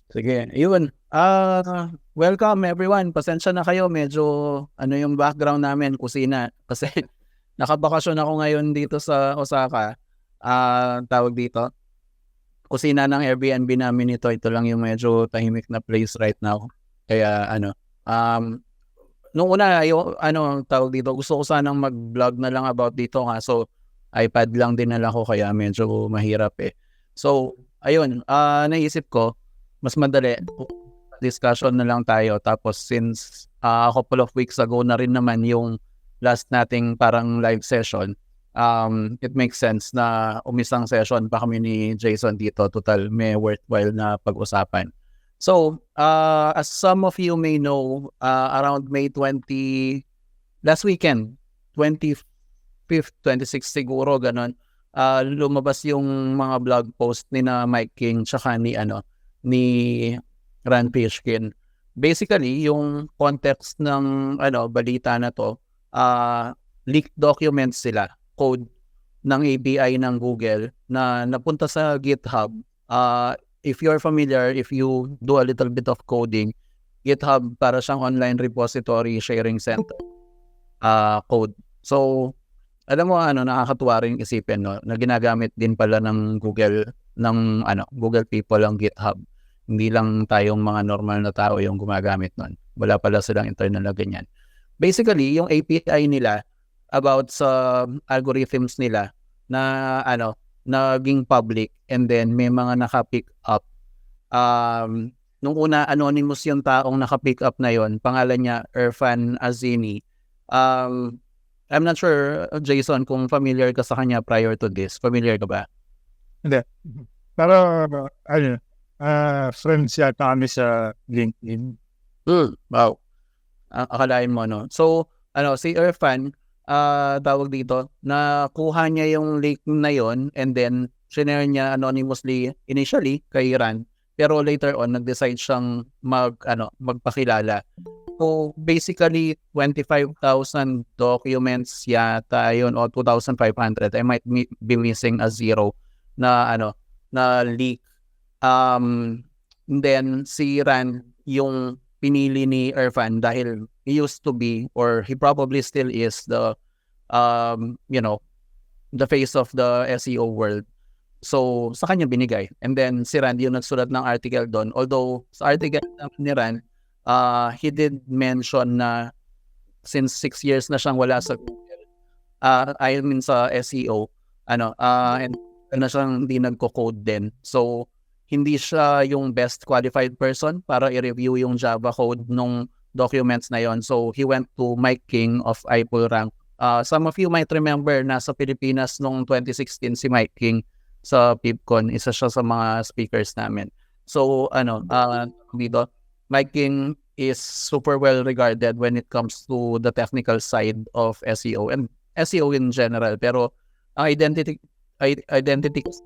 Sige, yun. Welcome everyone. Pasensya na kayo, medyo yung background namin, kusina. Kasi nakabakasyon ako ngayon dito sa Osaka. Tawag dito, kusina ng Airbnb namin ito. Ito lang yung medyo tahimik na place right now. Kaya nung una, tawag dito, gusto ko sanang mag-vlog na lang about dito nga. So, iPad lang dinala ko kaya medyo mahirap eh. So, ayun, naisip ko, mas madali, discussion na lang tayo. Tapos since a couple of weeks ago na rin naman yung last nating parang live session, it makes sense na umisang session pa kami ni Jason dito. Total, may worthwhile na pag-usapan. So, as some of you may know, around May 20, last weekend, 25th, 26th siguro, ganun, lumabas yung mga blog post ni na Mike King tsaka ni Ran Fishkin. Basically, yung context ng balita na to, leaked documents sila, code ng API ng Google na napunta sa GitHub. If you're familiar, if you do a little bit of coding, GitHub para siyang online repository sharing center code. So, alam mo nakakatuwa rin isipin na ginagamit din pala ng Google Google people ang GitHub. Hindi lang tayong mga normal na tao yung gumagamit nun. Wala pala silang internal na ganyan. Basically, yung API nila about sa algorithms nila na naging public and then may mga naka-pick up. Nung una, anonymous yung taong naka-pick up na yon. Pangalan niya, Irfan Azimi. I'm not sure, Jason, kung familiar ka sa kanya prior to this. Familiar ka ba? Hindi. Pero, friends yata kami sa LinkedIn. Wow. Akalain mo, no? So, si Irfan, tawag dito, nakuha niya yung link na yon and then shinare niya anonymously initially kay Ran. Pero later on, nag-decide siyang magpakilala. So, basically, 25,000 documents yata yun o 2,500. I might be missing a zero na leak. Then, si Ran yung pinili ni Irfan dahil he used to be or he probably still is the face of the SEO world. So, sa kanya binigay. And then, si Ran yung nagsulat ng article doon. Although, sa article ni Ran, he did mention na since 6 years na siyang wala sa Google, I mean sa SEO, and na siyang hindi nagko-code din. So, hindi siya yung best qualified person para i-review yung Java code nung documents na yon. So, he went to Mike King of iPullRank. Some of you might remember na sa Pilipinas nung 2016 si Mike King sa PibCon, isa siya sa mga speakers namin. So, dito, Mike King is super well regarded when it comes to the technical side of SEO and SEO in general. Pero ang identity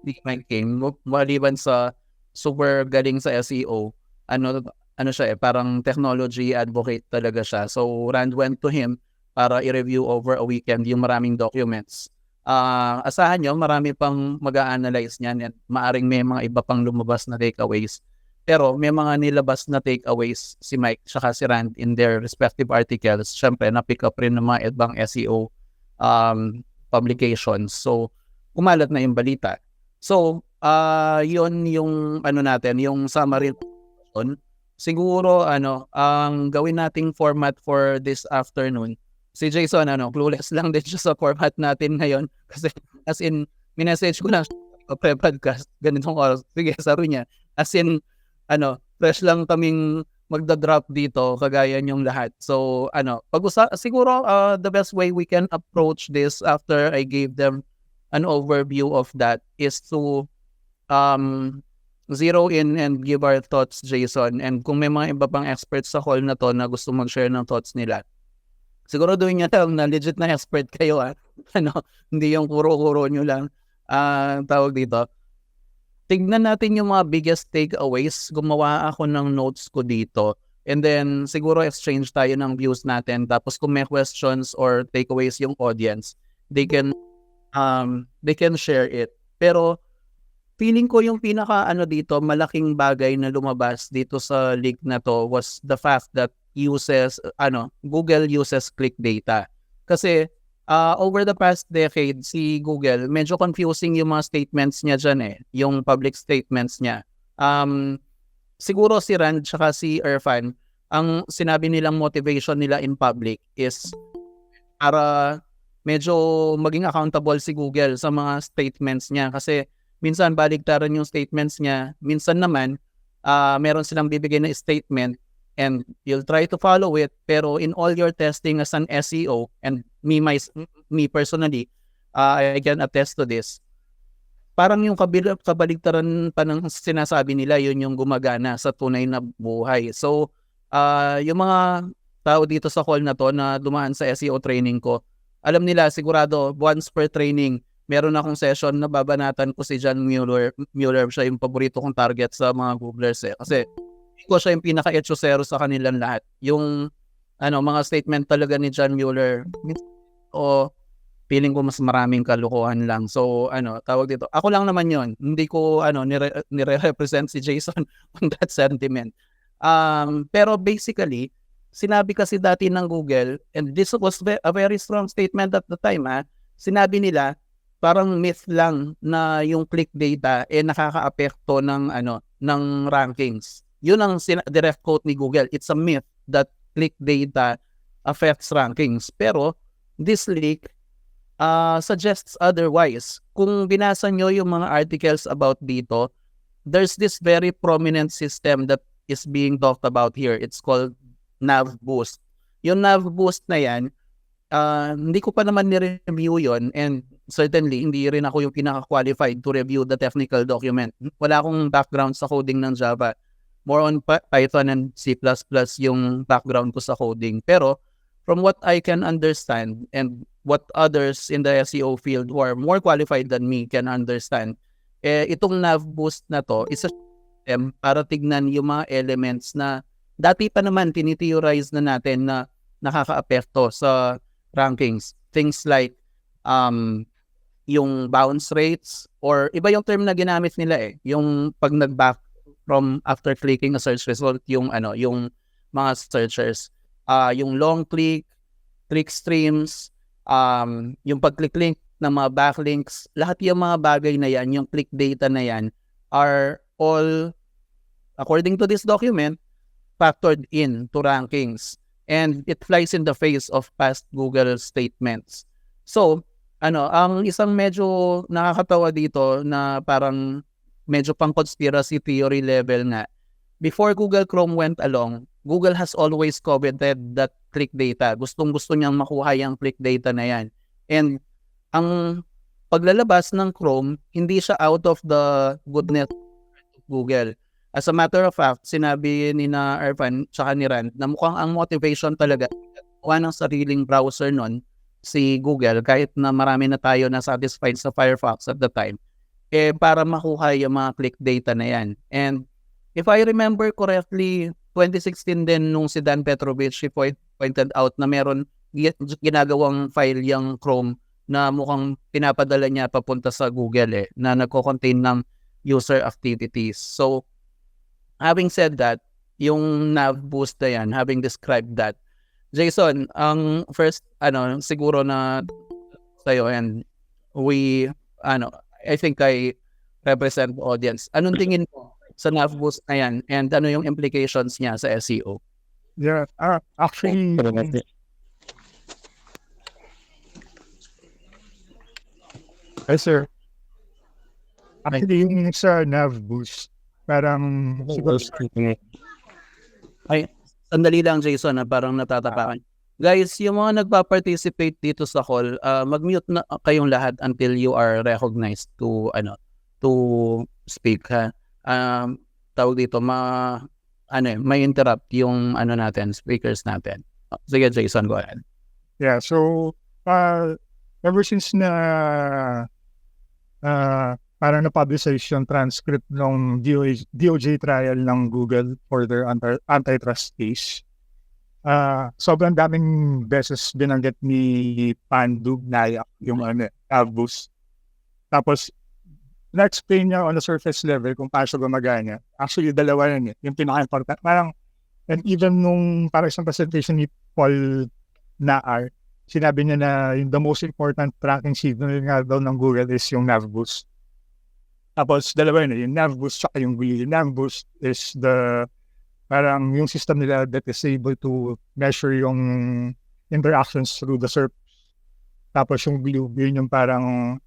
ni Mike King, maliban sa super galing sa SEO, siya parang technology advocate talaga siya. So Rand went to him para i-review over a weekend yung maraming documents. Asahan nyo, marami pang mag-a-analyze niyan at maaring may mga iba pang lumabas na takeaways. Pero may mga nilabas na takeaways si Mike saka si Rand in their respective articles. Siyempre, na-pick up rin ng mga ibang SEO publications. So, kumalat na yung balita. So, yun yung yung summary. Siguro, ang gawin nating format for this afternoon, si Jason, clueless lang din siya sa format natin ngayon. Kasi, as in, minessage ko lang siya, podcast, ganitong oras. Sige, sabi niya. As in, fresh lang kaming magda-drop dito, kagaya niyong lahat. So, siguro, the best way we can approach this after I gave them an overview of that is to zero in and give our thoughts, Jason. And kung may mga iba pang experts sa call na to na gusto mag-share ng thoughts nila, siguro doon niya lang na legit na expert kayo, hindi yung kuro-kuro nyo lang. Tawag dito. Tignan natin yung mga biggest takeaways. Gumawa ako ng notes ko dito. And then, siguro exchange tayo ng views natin. Tapos kung may questions or takeaways yung audience, they can share it. Pero, feeling ko yung pinaka dito, malaking bagay na lumabas dito sa leak na to was the fact that Google uses click data. Kasi over the past decade, si Google, medyo confusing yung mga statements niya dyan yung public statements niya. Siguro si Rand tsaka si Irfan, ang sinabi nilang motivation nila in public is para medyo maging accountable si Google sa mga statements niya. Kasi minsan baligtaran yung statements niya, minsan naman meron silang bibigay na statement and you'll try to follow it, pero in all your testing as an SEO, and me personally, I can attest to this, parang yung kabaligtaran pa ng sinasabi nila, yun yung gumagana sa tunay na buhay. So, yung mga tao dito sa call na to na dumaan sa SEO training ko, alam nila sigurado once per training, meron akong session na babanatan ko si John Mueller. Siya yung paborito kong target sa mga Googlers kasi ko siya yung pinaka-etsosero sa kanilang lahat. Yung mga statement talaga ni John Mueller, feeling ko mas maraming kalukuhan lang. So, tawag dito. Ako lang naman yon. Hindi ko nire-represent si Jason on that sentiment. Pero basically, sinabi kasi dati ng Google, and this was a very strong statement at the time, sinabi nila, parang myth lang na yung click data nakakaapekto ng rankings. Yun ang direct quote ni Google. It's a myth that click data affects rankings. Pero this leak suggests otherwise. Kung binasa nyo yung mga articles about dito, there's this very prominent system that is being talked about here. It's called Nav Boost. Yung Nav Boost na yan, hindi ko pa naman ni-review yon, and certainly hindi rin ako yung pinaka-qualified to review the technical document. Wala akong background sa coding ng Java. More on Python and C++ yung background ko sa coding. Pero from what I can understand and what others in the SEO field who are more qualified than me can understand, itong Nav Boost na to is a system para tignan yung mga elements na dati pa naman tinitheorize na natin na nakakaapekto sa rankings. Things like yung bounce rates, or iba yung term na ginamit nila yung pag nag-back from after clicking a search result, yung mga searchers, yung long click streams, yung pag-click ng mga backlinks, lahat yung mga bagay na yan, yung click data na yan, are all, according to this document, factored in to rankings. And it flies in the face of past Google statements. So, ang isang medyo nakakatawa dito na parang medyo pang conspiracy theory level nga, before Google Chrome went along, Google has always coveted that click data. Gustong-gusto niyang makuha yung click data na yan. And ang paglalabas ng Chrome, hindi siya out of the goodness of Google. As a matter of fact, sinabi ni na Irfan tsaka ni Rand na mukhang ang motivation talaga ng sariling browser nun, si Google, kahit na marami na tayo na satisfied sa Firefox at the time, para makuha yung mga click data na yan. And if I remember correctly, 2016 din nung si Dan Petrovich pointed out na meron ginagawang file yung Chrome na mukhang pinapadala niya papunta sa Google na nagko-contain ng user activities. So, having said that, yung Nav Boost na yan, having described that, Jason, ang first, siguro na sa'yo, and I think I represent the audience. Anong tingin mo sa Nav Boost na yan, and ano yung implications niya sa SEO? Yeah, actually, sir. Actually, yung sa Nav Boost, parang siguro, Ay, sandali lang, Jason, na parang natatapakan. Guys, yung mga nagpa-participate dito sa call, mag-mute na kayong lahat until you are recognized to speak, ha. Tawag dito, may interrupt yung natin, speakers natin. Sige, Jason, go ahead. yeah, so ever since na parang na-publicize yung transcript ng DOJ trial ng Google for their antitrust case, sobrang daming beses binanggit ni Pandu Nayak yung Nav Boost. Tapos na-explain niya on the surface level kung paano siya gumagana. Actually, dalawa yun eh. Yung pinaka-important. Parang, and even nung parang isang presentation ni Paul Naar, sinabi niya na yung the most important tracking signal nga daw ng Google is yung NavBoost. Tapos, dalawa yun eh. Yung NavBoost tsaka yung Wheel. Yung NavBoost is parang yung system nila that is able to measure yung interactions through the SERP. Tapos yung Wheel, yun yung parang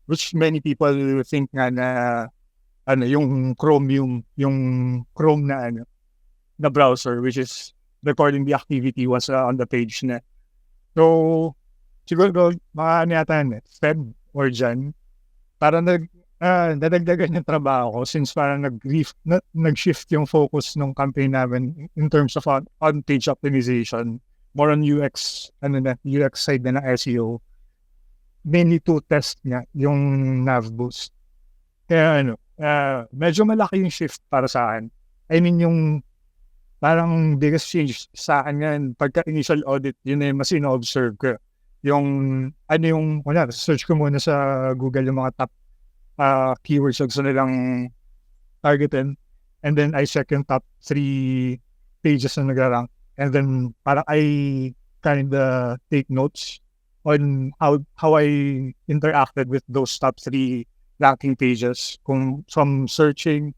which many people think nga na yung Chrome yung Chrome na browser, which is recording the activity once on the page na. So siguro mga yata Feb or Jan para nadagdagan yung trabaho ko since parang nag-shift yung focus ng campaign namin in terms of on-page optimization, more on UX side na ng SEO. Mainly to test niya yung NavBoost. Kaya medyo malaki yung shift para sa akin. I mean yung parang biggest change sa akin yan, pagka initial audit, yun na yung mas ino-observe ko. Yung search ko muna sa Google yung mga top keywords na gusto nilang targetin, and then I check yung top 3 pages na nagra-rank, and then parang I kinda take notes on how I interacted with those top 3 ranking pages. Kung from searching,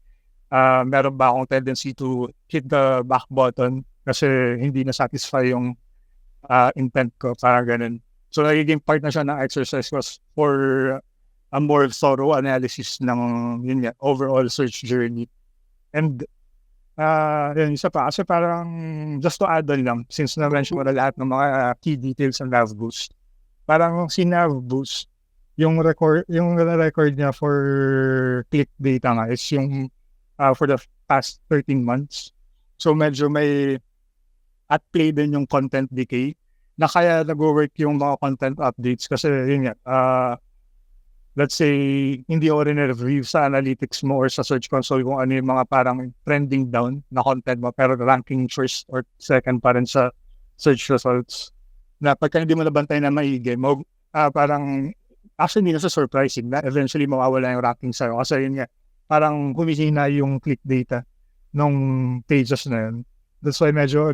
meron ba akong tendency to hit the back button kasi hindi na-satisfy yung intent ko, parang ganun. So nagiging part na siya ng exercise was for a more thorough analysis ng overall search journey. And yun, isa pa, kasi parang just to add on lang, since na-mention mo na lahat ng mga key details ng NavBoost, parang si NavBoost, yung record niya for click data nga is yung for the past 13 months. So medyo may at play din yung content decay na kaya nag-work yung mga content updates kasi yun nga, let's say, hindi ako rin review sa analytics mo or sa search console kung ano yung mga parang trending down na content mo pero ranking first or second pa rin sa search results. Na pagka hindi mo nabantay na maigi, parang actually hindi na sa surprising na eventually mawawala yung ranking sa'yo kasi yun nga, parang humihina yung click data ng pages na yun. That's why medyo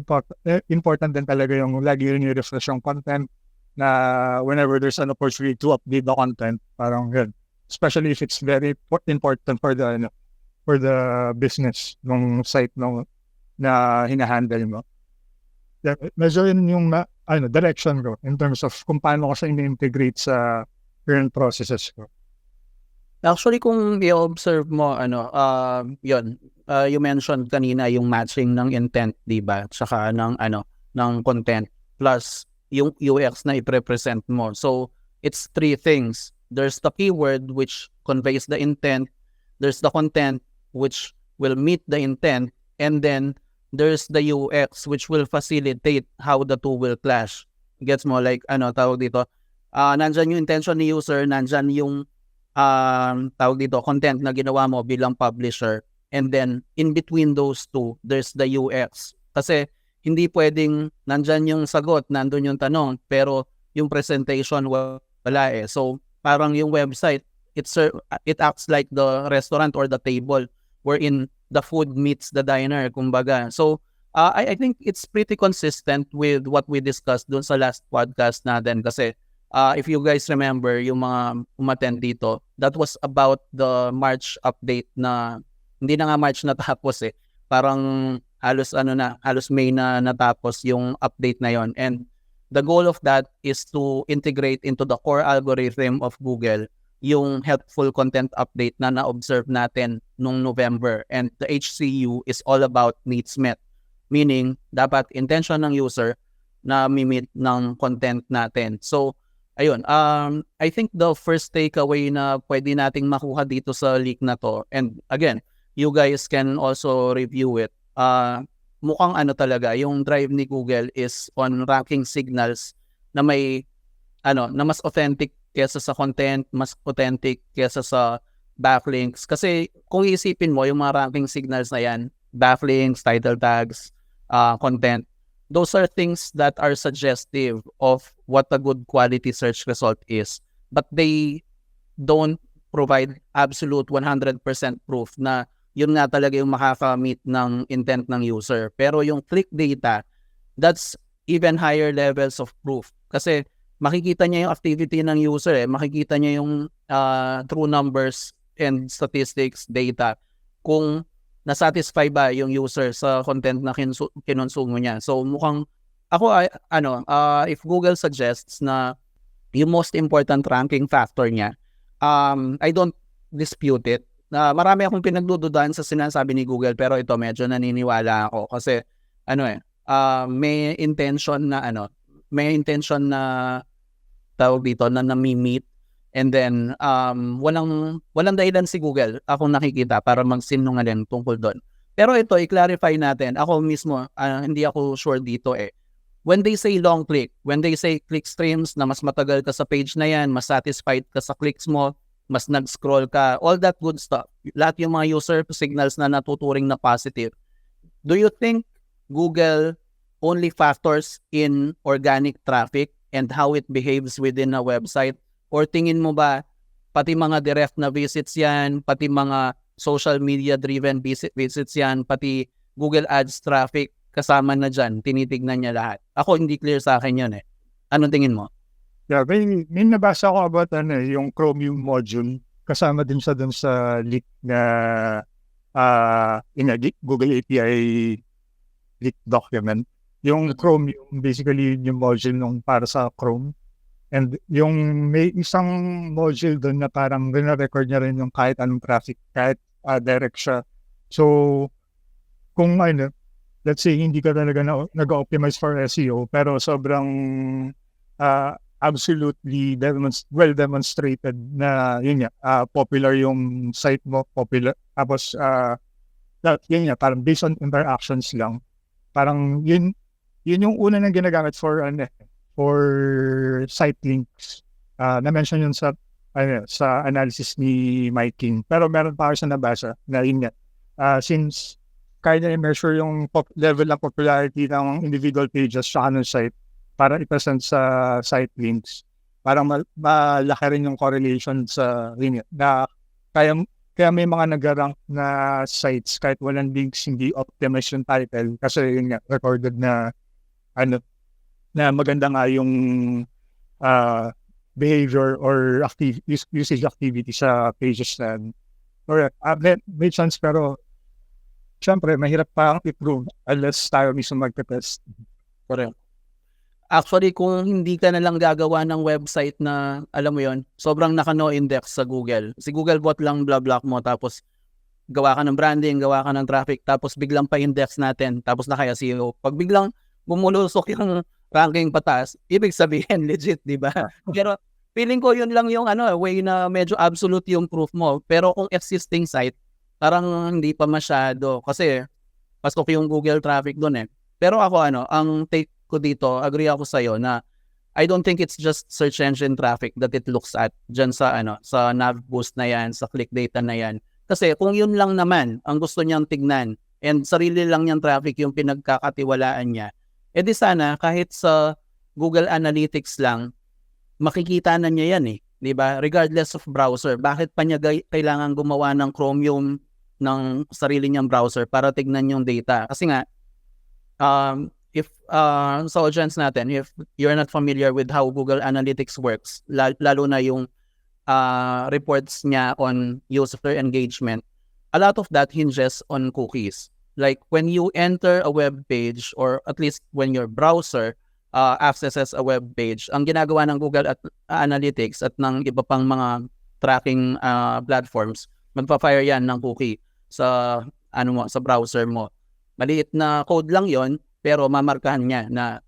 important din talaga yung lagi rin yung refresh yung content na whenever there's an opportunity to update the content, parang yun. Especially if it's very important for the business ng site na hinahandle mo. Medyo yun yung direction ko in terms of kung paano ko siya in-integrate sa current processes ko. Actually, kung i-observe mo, you mentioned kanina yung matching ng intent, di ba? Tsaka ng content plus yung UX na i-represent mo. So, it's 3 things. There's the keyword which conveys the intent. There's the content which will meet the intent. And then, there's the UX which will facilitate how the two will clash. Gets mo? Like, tawag dito? Nandyan yung intention ni user, nandyan yung tawag dito, content na ginawa mo bilang publisher. And then, in between those two, there's the UX. Kasi, hindi pwedeng nandyan yung sagot, nandun yung tanong, pero yung presentation wala eh. So, parang yung website, it acts like the restaurant or the table wherein the food meets the diner, kumbaga. So, I think it's pretty consistent with what we discussed dun sa last podcast natin kasi if you guys remember, yung mga umattend dito, that was about the March update na, hindi na nga March natapos eh. Parang halos May na natapos yung update na yon. And the goal of that is to integrate into the core algorithm of Google yung helpful content update na na-observe natin nung November. And the HCU is all about needs met. Meaning, dapat intention ng user na mimit ng content natin. So, ayun, I think the first takeaway na pwede nating makuha dito sa leak na to, and again, you guys can also review it, mukhang talaga, yung drive ni Google is on ranking signals na may, na mas authentic kesa sa content, mas authentic kesa sa backlinks. Kasi kung iisipin mo, yung mga ranking signals na yan, backlinks, title tags, content, those are things that are suggestive of what a good quality search result is. But they don't provide absolute 100% proof na yun nga talaga yung makaka-meet ng intent ng user. Pero yung click data, that's even higher levels of proof. Kasi makikita niya yung activity ng user, makikita niya yung true numbers and statistics data kung na-satisfy ba yung user sa content na kinonsumo niya. So mukhang ako if Google suggests na yung most important ranking factor niya, I don't dispute it. Marami akong pinagdududahan sa sinasabi ni Google, pero ito medyo naniniwala ako kasi may intention na tawag dito na nami-meet, and then walang dahilan si Google akong nakikita para magsinungaling tungkol doon. Pero ito i-clarify natin, ako mismo hindi ako sure dito when they say long click, when they say click streams na mas matagal ka sa page na yan, mas satisfied ka sa clicks mo, mas nag-scroll ka, all that good stuff, lahat yung mga user signals na natuturing na positive. Do you think Google only factors in organic traffic and how it behaves within a website? Or tingin mo ba pati mga direct na visits yan, pati mga social media driven visits yan, pati Google Ads traffic kasama na dyan, tinitignan niya lahat? Ako hindi clear sa akin yun Ano tingin mo? Yeah, may nabasa ko about yung Chromium module. Kasama din siya dun sa leak na Google API leak document. Yung Chromium, basically yung module nung para sa Chrome. And yung may isang module dun na parang rina-record niya rin yung kahit anong traffic, kahit direct siya. So, kung let's say hindi ka talaga nag-optimize for SEO, pero sobrang absolutely well demonstrated na yun popular yung site mo, popular. Tapos yun parang based on interactions lang. Parang yun yung una na ginagamit for site links. Na-mention yun sa analysis ni Mike King. Pero meron pa ako sa nabasa na yun since kaya na i-measure yung level ng popularity ng individual pages sa ng site para i-present sa site links. Parang malaki rin yung correlation sa linya. Na kaya may mga nag-rank na sites kahit walang links, hindi optimized yung title kasi yun recorded na na maganda nga yung behavior or usage activity sa pages na. Correct. May chance pero syempre mahirap pa i-prove unless tayo mismo mag-test. Correct. Actually, kung hindi ka na lang gagawa ng website na, alam mo yon, sobrang naka-no index sa Google. Si Googlebot lang bla-block mo, tapos gawa ka ng branding, gawa ka ng traffic, tapos biglang pa-index natin, tapos na kaya SEO. Pag biglang bumulusok yung ranking pataas, ibig sabihin legit, di ba? Pero feeling ko yun lang yung way na medyo absolute yung proof mo. Pero kung existing site, parang hindi pa masyado. Kasi pasok yung Google traffic doon Pero ako ang take ko dito, agree ako sa'yo na I don't think it's just search engine traffic that it looks at dyan sa sa nav boost na yan, sa click data na yan. Kasi kung yun lang naman ang gusto niyang tignan and sarili lang niyang traffic yung pinagkakatiwalaan niya, edi sana kahit sa Google Analytics lang, makikita na niya yan di ba? Regardless of browser. Bakit pa niya kailangan gumawa ng Chromium ng sarili niyang browser para tignan yung data? Kasi nga, if sa audience natin, if you're not familiar with how Google Analytics works, lalo na yung reports niya on user engagement, a lot of that hinges on cookies. Like when you enter a web page, or at least when your browser accesses a web page, ang ginagawa ng Google Analytics at ng iba pang mga tracking platforms, magpa-fire yan ng cookie sa sa browser mo. Maliit na code lang yon, pero mamarkahan niya na,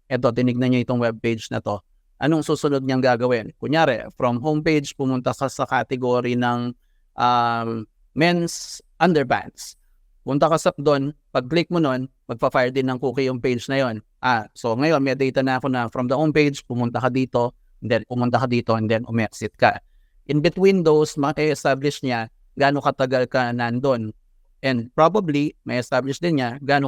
eto, tinignan niya itong webpage na to. Anong susunod niyang gagawin? Kunyari, from homepage, pumunta ka sa category ng men's underpants. Punta ka sa doon, pag-click mo nun, magpa-fire din ng cookie yung page na yon. So ngayon, may data na ako na from the homepage, pumunta ka dito, and then pumunta ka dito, and then umexit ka. In between those, ma-establish niya gaano katagal ka nandun. And probably, may establish din niya gaano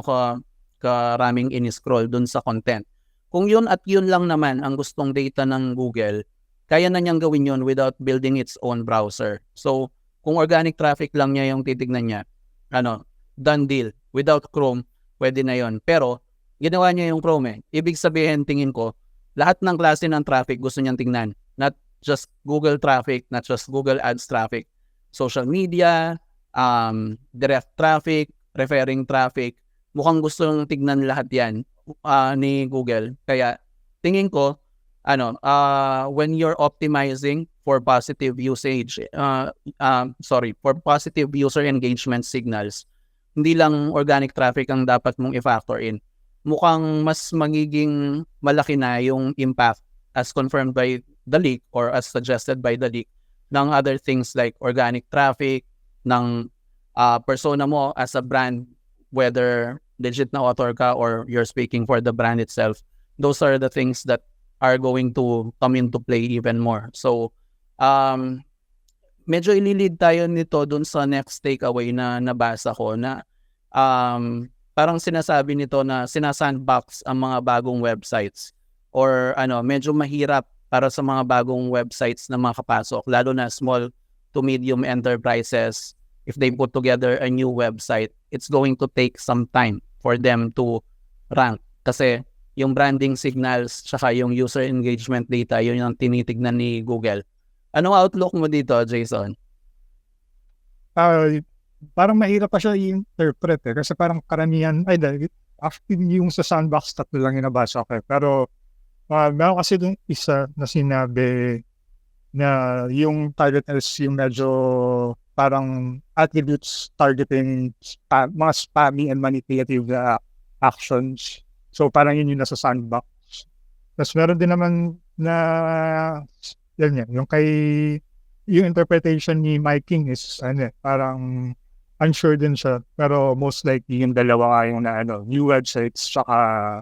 karaming in-scroll dun sa content. Kung yun at yun lang naman ang gustong data ng Google, kaya na niyang gawin yun without building its own browser. So, kung organic traffic lang niya yung titignan niya, done deal. Without Chrome, pwede na yon. Pero, ginawa niya yung Chrome eh. Ibig sabihin, tingin ko, lahat ng klase ng traffic gusto niyang tingnan. Not just Google traffic, not just Google Ads traffic. Social media, direct traffic, referring traffic. Mukhang gusto niyang tignan lahat yan ni Google. Kaya, tingin ko, when you're optimizing for positive usage, for positive user engagement signals, hindi lang organic traffic ang dapat mong i-factor in. Mukhang mas magiging malaki na yung impact as confirmed by the leak or as suggested by the leak ng other things like organic traffic, ng persona mo as a brand, whether legit na author ka or you're speaking for the brand itself. Those are the things that are going to come into play even more. So, medyo ililid tayo nito dun sa next takeaway na nabasa ko na parang sinasabi nito na sinasandbox ang mga bagong websites or medyo mahirap para sa mga bagong websites na makapasok, lalo na small to medium enterprises. If they put together a new website, it's going to take some time for them to rank kasi yung branding signals tsaka yung user engagement data, yun yung tinitignan ni Google. Anong outlook mo dito, Jason? Parang mahirap pa siya i-interpret kasi parang karamihan, actually yung sa sandbox tatlo lang yung nabasa ko. Pero meron kasi dun isa na sinabi na yung target is yung medyo parang attributes targeting mga spammy and manipulative actions. So parang yun yung nasa sandbox. Tapos meron din naman na yung interpretation ni Mike King is parang unsure din siya. Pero most likely yung dalawa nga yung new websites tsaka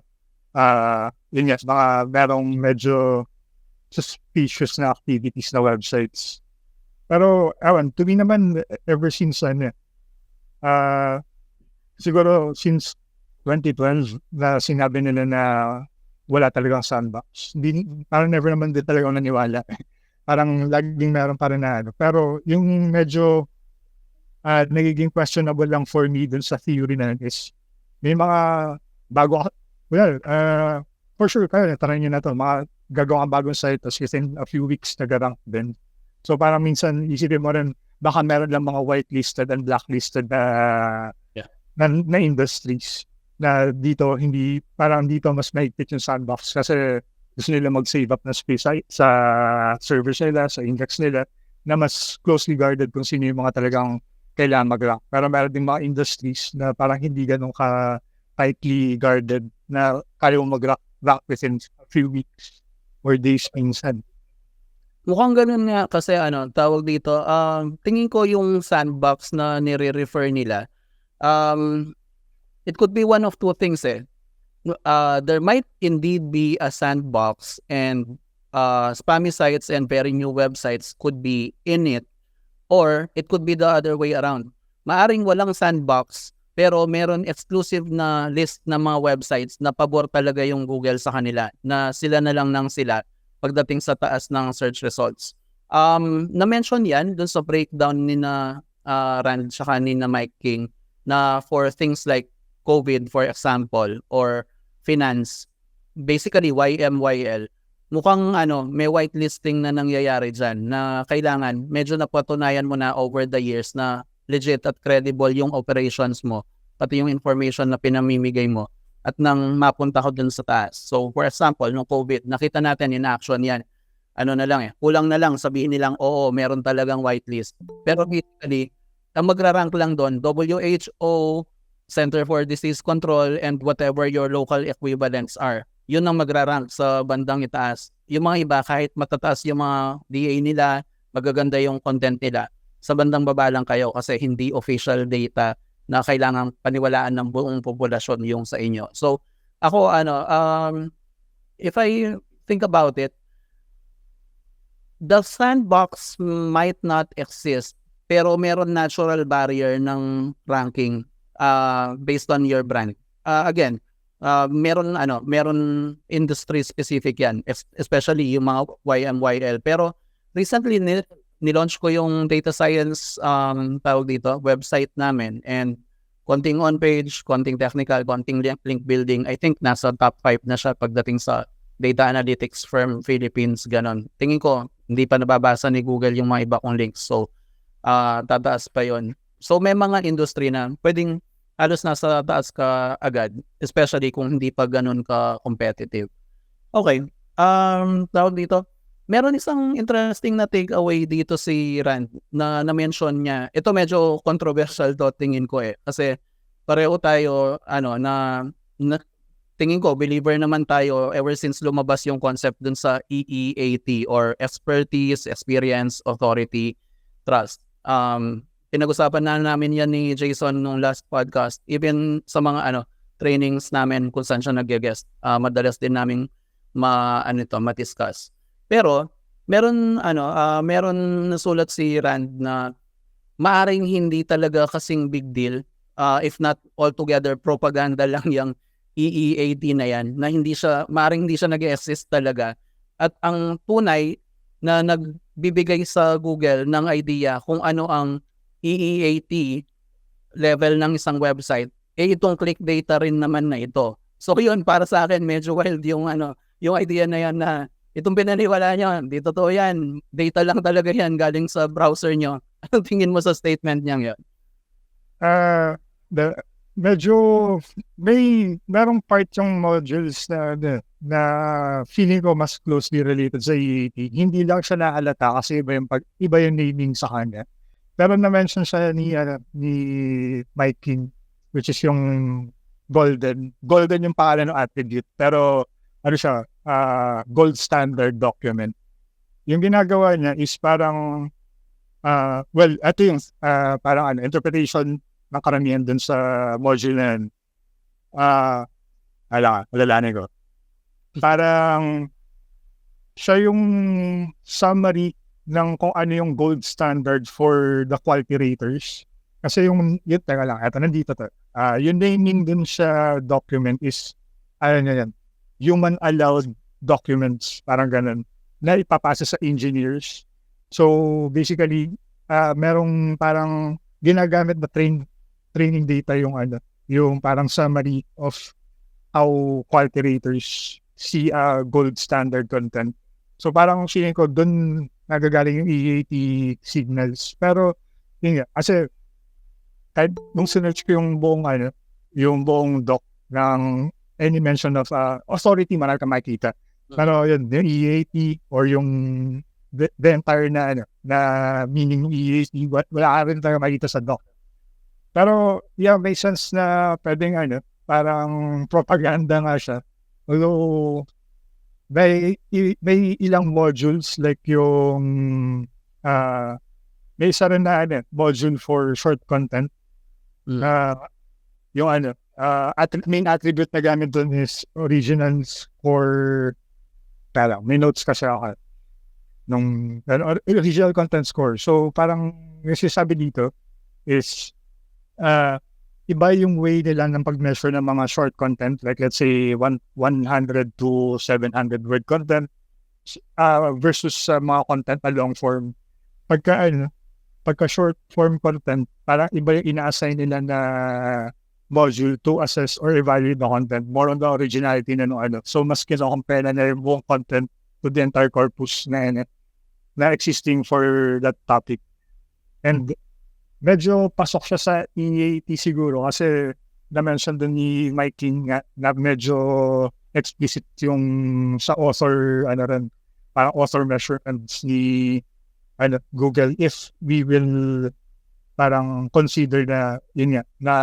mga merong medyo suspicious na activities na websites. Pero to me naman ever since siguro since 2012 na sinabi nila na wala talagang sandbox. Parang never naman din talaga ako naniwala. Parang laging meron pa rin na Pero yung medyo nagiging questionable lang for me dun sa theory na is may mga bago, for sure kayo, try nyo na to. Mga gagawang bagong site tapos within a few weeks nag-rank din. So parang minsan isipin mo rin baka meron lang mga whitelisted and blacklisted na industries na dito parang dito mas mahigpit yung sandbox kasi gusto nila mag-save up na space sa servers nila, sa index nila na mas closely guarded kung sino yung mga talagang kailangan mag-rank. Pero meron din mga industries na parang hindi ganun ka tightly guarded na kaya mo mag-rank within a few weeks or days minsan. Mukhang ganun nga kasi tawag dito, tingin ko yung sandbox na nire-refer nila, it could be one of two things eh. There might indeed be a sandbox and spammy sites and very new websites could be in it, or it could be the other way around. Maaring walang sandbox pero meron exclusive na list ng mga websites na pabor talaga yung Google sa kanila, na sila na lang ng sila pagdating sa taas ng search results. Na-mention yan dun sa breakdown ni na Rand tsaka ni na Mike King na for things like COVID, for example, or finance, basically YMYL, mukhang may whitelisting na nangyayari dyan na kailangan medyo napatunayan mo na over the years na legit at credible yung operations mo, pati yung information na pinamimigay mo at nang mapunta ko dun sa taas. So for example, nung COVID, nakita natin in action yan. Kulang na lang sabihin nilang oo, meron talagang whitelist. Pero basically, ang magra-rank lang doon, WHO, Center for Disease Control, and whatever your local equivalents are. Yun ang magra-rank sa bandang itaas. Yung mga iba, kahit matataas yung mga DA nila, magaganda yung content nila, sa bandang baba lang kayo kasi hindi official data na kailangan paniwalaan ng buong populasyon yung sa inyo. So, ako, if I think about it, the sandbox might not exist, pero meron natural barrier ng ranking based on your brand. Again, meron industry specific yan, especially yung mga YMYL. Pero recently nilaunch ko yung data science tawag dito, website namin, and konting on page, konting technical, konting link building. I think nasa top 5 na siya pagdating sa data analytics firm Philippines, ganon. Tingin ko hindi pa nababasa ni Google yung mga iba kong links, so tataas pa yon. So may mga industry na pwedeng halos nasa taas ka agad, especially kung hindi pa ganun ka competitive. Okay, tawag dito, meron isang interesting na takeaway dito si Rand na na-mention niya. Ito medyo controversial to tingin ko kasi pareho tayo na tingin ko believer naman tayo ever since lumabas yung concept dun sa EEAT or expertise, experience, authority, trust. Pinag-usapan na namin yan ni Jason nung last podcast. Even sa mga trainings namin kung saan siya nag-guest, madalas din namin ma-discuss. Pero meron nasulat si Rand na maaring hindi talaga kasing big deal, if not altogether propaganda lang yung EEAT na yan, na maaring hindi siya nag-exist talaga. At ang tunay na nagbibigay sa Google ng idea kung ano ang EEAT level ng isang website, itong click data rin naman na ito. So yun, para sa akin medyo wild yung idea na yan na itong pinaniwala nyo, di totoo yan, data lang talaga yan galing sa browser nyo. Anong tingin mo sa statement niya yun? Medyo merong part yung modules na feeling ko mas closely related sa EEAT. Hindi lang siya nahalata kasi iba yung naming sa kanya. Pero na-mention siya ni Mike King, which is yung golden yung pangalan ng attribute, pero siya, gold standard document. Yung ginagawa niya is parang ito yung parang interpretation ng karamihan dun sa module na yan. Malalanin ko. Parang siya yung summary ng kung ano yung gold standard for the quality raters. Kasi teka lang, eto, nandito to. Yung naming dun sa document is, human allowed documents, parang ganun, na ipapasa sa engineers. So, basically, merong parang ginagamit na training data yung parang summary of how quality raters see gold standard content. So, parang feeling ko dun nagagaling yung EEAT signals. Pero, yun nga, kasi kahit nung sinerch ko yung buong doc ng any mention of authority, marami ka makikita. Pero yun, yung EEAT or yung the entire na meaning ng EEAT, wala ka rin tayo makikita sa doc. Pero, yeah, may sense na pwedeng parang propaganda nga siya. Although, may ilang modules like yung may isa rin na module for short content. Yung main attribute na gamit doon is originals for may notes kasi ako nung original content score. So parang yung sinasabi dito is iba yung way nila ng pag-measure ng mga short content, like let's say 100 to 700 word content versus mga content na long form. Pagka short form content, parang iba yung ina-assign nila na module to assess or evaluate the content more on the originality na So mas kino-compare na yung buong content to the entire corpus na existing for that topic. And medyo pasok siya sa EEAT siguro kasi na-mention doon ni Mike King nga na medyo explicit yung sa author, parang author measurements ni Google if we will parang consider na yun nga, na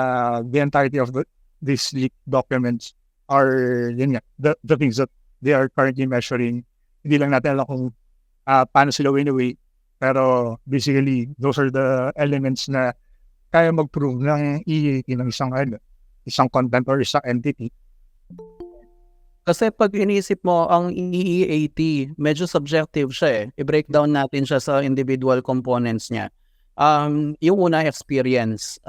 the entirety of these leaked documents are yun nga, the things that they are currently measuring. Hindi lang natin alam kung paano sila win-away. Pero basically, those are the elements na kaya mag-prove ng EEAT ng isang content or isang entity. Kasi pag inisip mo, ang EEAT, medyo subjective siya I-breakdown natin siya sa individual components niya. Yung una, experience.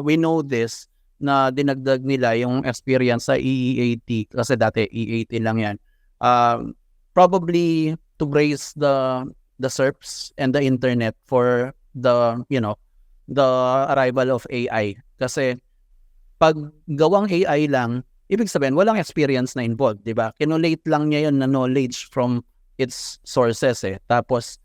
We know this na dinagdag nila yung experience sa EEAT kasi dati EAT lang yan. Probably to brace the SERPs and the internet for the the arrival of AI. Kasi pag gawang AI lang, ibig sabihin walang experience na involved, 'di ba? Kinolate lang niya 'yon na knowledge from its sources eh. Tapos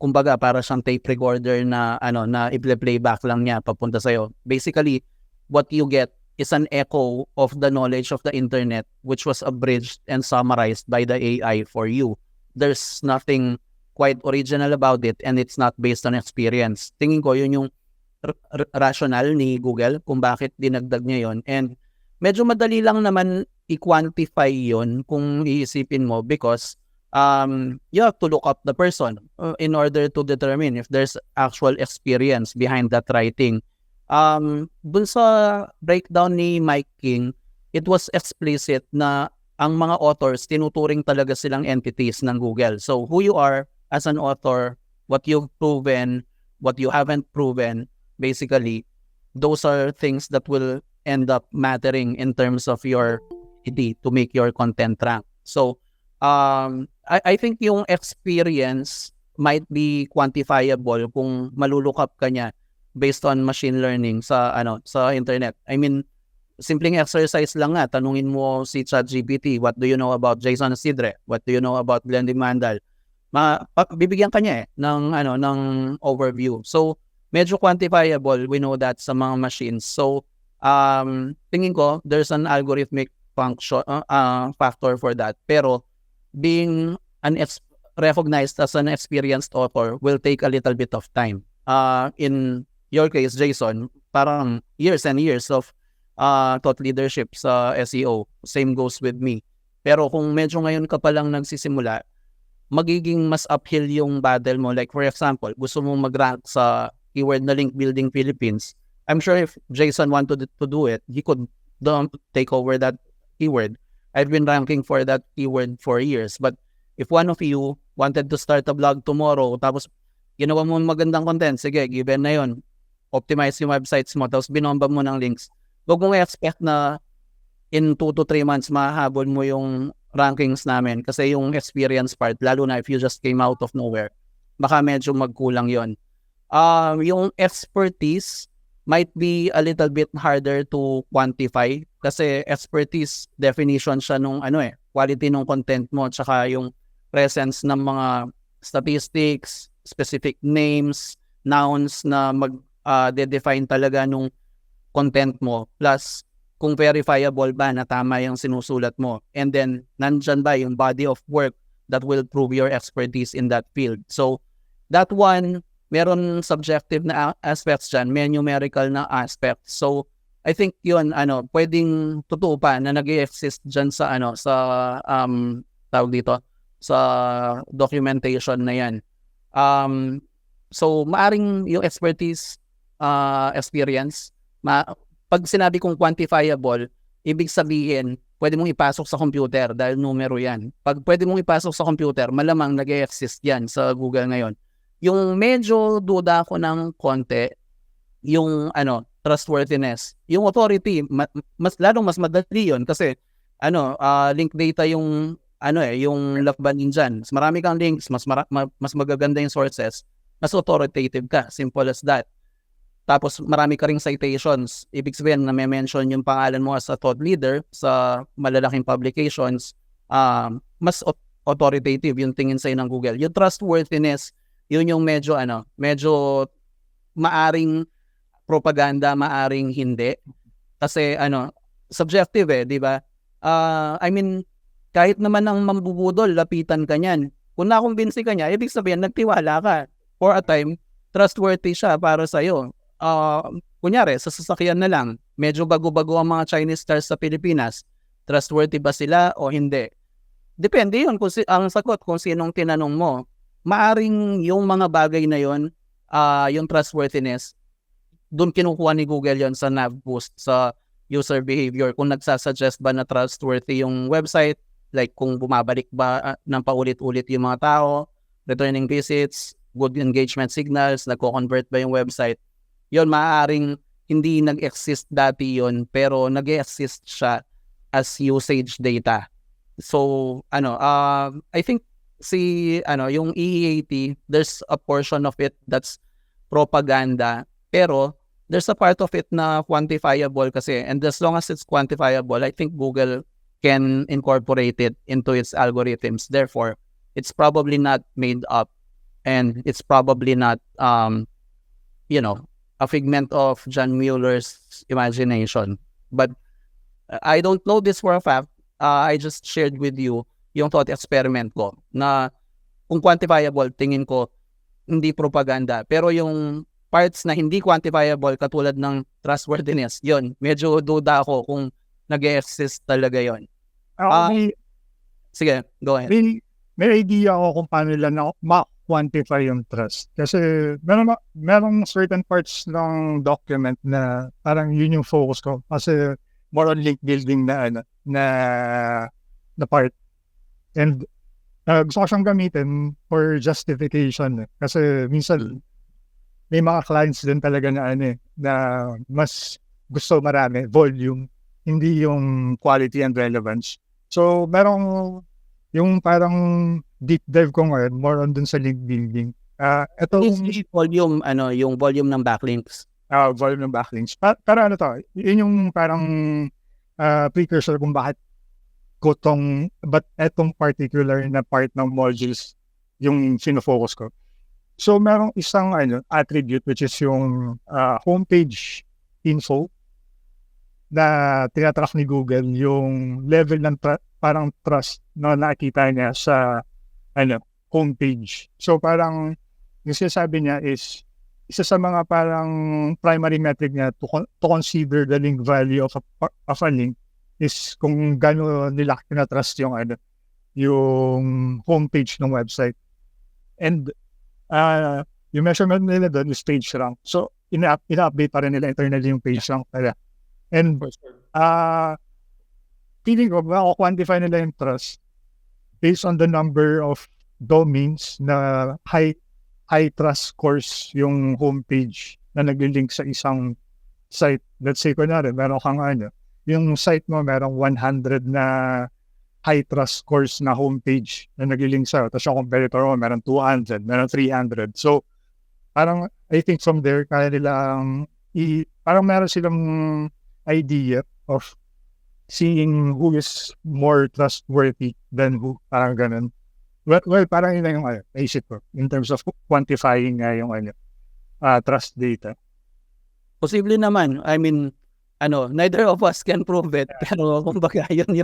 kumbaga para siyang tape recorder na na i-playback lang niya papunta sa iyo. Basically, what you get is an echo of the knowledge of the internet which was abridged and summarized by the AI for you. There's nothing quite original about it and it's not based on experience. Tingin ko yun yung rational ni Google kung bakit dinagdag niya yon. And medyo madali lang naman i-quantify yon kung iisipin mo because you have to look up the person in order to determine if there's actual experience behind that writing. Dun sa breakdown ni Mike King, it was explicit na ang mga authors tinuturing talaga silang entities ng Google. So who you are as an author, what you've proven, what you haven't proven, basically, those are things that will end up mattering in terms of your ability to make your content rank. So, I think yung experience might be quantifiable kung malulook up ka niya based on machine learning sa sa internet. I mean, simpleng exercise lang nga, tanungin mo si ChatGPT, what do you know about Jason Isidre? What do you know about Glendy Mandal? Bibigyan ka niya ng ng overview. So, medyo quantifiable, we know that sa mga machines. So, tingin ko there's an algorithmic function factor for that. Pero being recognized as an experienced author will take a little bit of time. In your case, Jason, parang years and years of thought leadership sa SEO. Same goes with me. Pero kung medyo ngayon ka pa lang nagsisimula, magiging mas uphill yung battle mo. Like for example, gusto mo mag-rank sa keyword na link building Philippines. I'm sure if Jason wanted to do it, he could take over that keyword. I've been ranking for that keyword for years. But if one of you wanted to start a blog tomorrow, tapos ginawa mo magandang content, sige, given na yon, optimize yung websites mo, tapos binomba mo ng links, huwag mong i-expect na in 2 to 3 months mahabol mo yung rankings namin kasi yung experience part, lalo na if you just came out of nowhere, baka medyo magkulang yon. Yung expertise might be a little bit harder to quantify kasi expertise definition siya nung quality ng content mo tsaka yung presence ng mga statistics, specific names, nouns na de-define talaga nung content mo, plus kung verifiable ba na tama yung sinusulat mo, and then nandyan ba yung body of work that will prove your expertise in that field. So that one, meron subjective na aspects dyan, may numerical na aspects. So I think yun, pwedeng totoo pa na nag-exist dyan sa tawag dito, sa documentation na yan. So maaring yung expertise, experience, pag sinabi kong quantifiable, ibig sabihin, pwede mong ipasok sa computer dahil numero yan. Pag pwede mong ipasok sa computer, malamang nag-exist yan sa Google ngayon. Yung medyo duda ko ng konti, yung trustworthiness. Yung authority, lalong mas madali yun kasi link data yung yung laban din dyan. Mas marami kang links, mas magaganda yung sources, mas authoritative ka. Simple as that. Tapos marami ka ring citations. Ibig sabihin na may mention yung pangalan mo as a thought leader sa malalaking publications, mas authoritative yung tingin sa'yo ng Google. Yung trustworthiness, yun yung medyo maaring propaganda, maaring hindi. Kasi subjective di ba? I mean, kahit naman ang mambubudol, lapitan ka niyan. Kung nakumbinsi ka niya, ibig sabihin nagtiwala ka. For a time, trustworthy siya para sa'yo. Kunyari, sa sasakyan na lang, medyo bago-bago ang mga Chinese cars sa Pilipinas. Trustworthy ba sila o hindi? Depende yun kung ang sagot kung sinong tinanong mo. Maaring yung mga bagay na yun, yung trustworthiness, doon kinukuha ni Google yon sa nav boost, sa user behavior. Kung nagsasuggest ba na trustworthy yung website, like kung bumabalik ba ng paulit-ulit yung mga tao, returning visits, good engagement signals, nagko-convert ba yung website. Yun, maaaring hindi nag-exist dati yon pero nag-exist siya as usage data. So I think yung EEAT, there's a portion of it that's propaganda, pero there's a part of it na quantifiable kasi, and as long as it's quantifiable, I think Google can incorporate it into its algorithms. Therefore, it's probably not made up, and it's probably not a figment of John Mueller's imagination. But I don't know this for a fact. I just shared with you yung thought experiment ko na kung quantifiable, tingin ko hindi propaganda. Pero yung parts na hindi quantifiable katulad ng trustworthiness, yun, medyo duda ako kung nag-exist talaga yun. Sige, go ahead. May idea ako kung paano nila ma-quantify yung trust. Kasi merong certain parts ng document na parang yun yung focus ko. Kasi more on link building na part. And gusto ko siyang gamitin for justification. Kasi minsan may mga clients din talaga na mas gusto marami, volume, hindi yung quality and relevance. So, merong yung parang deep dive ko ngayon, more on dun sa link building. Ito volume, yung volume ng backlinks. Volume ng backlinks. Para yun yung parang precursor kung bakit but etong particular na part ng modules yung sinofocus ko. So, merong isang attribute which is yung homepage info na tinatrack ni Google yung level ng parang trust na nakikita niya sa homepage. So, parang yung sinasabi niya is isa sa mga parang primary metric niya to consider the link value of a link is kung gaano nila tinatrust yung homepage ng website. And yung measurement nila doon is page rank. So, ina-update pa rin nila internally yung page rank nila. And feeling ko, mako-quantify nila yung trust based on the number of domains na high trust scores yung homepage na nag-link sa isang site. Let's say, kunwari, meron kang yung site mo merong 100 na high trust scores na homepage na nag-link sa'yo. Tapos yung competitor mo meron 200, meron 300. So, parang I think from there, kaya nilang parang meron silang idea of seeing who is more trustworthy than who. Parang ganun. Well, parang yun na yung naisip ko in terms of quantifying yung trust data. Posible naman. I mean, neither of us can prove it. Pero kumbaga, yun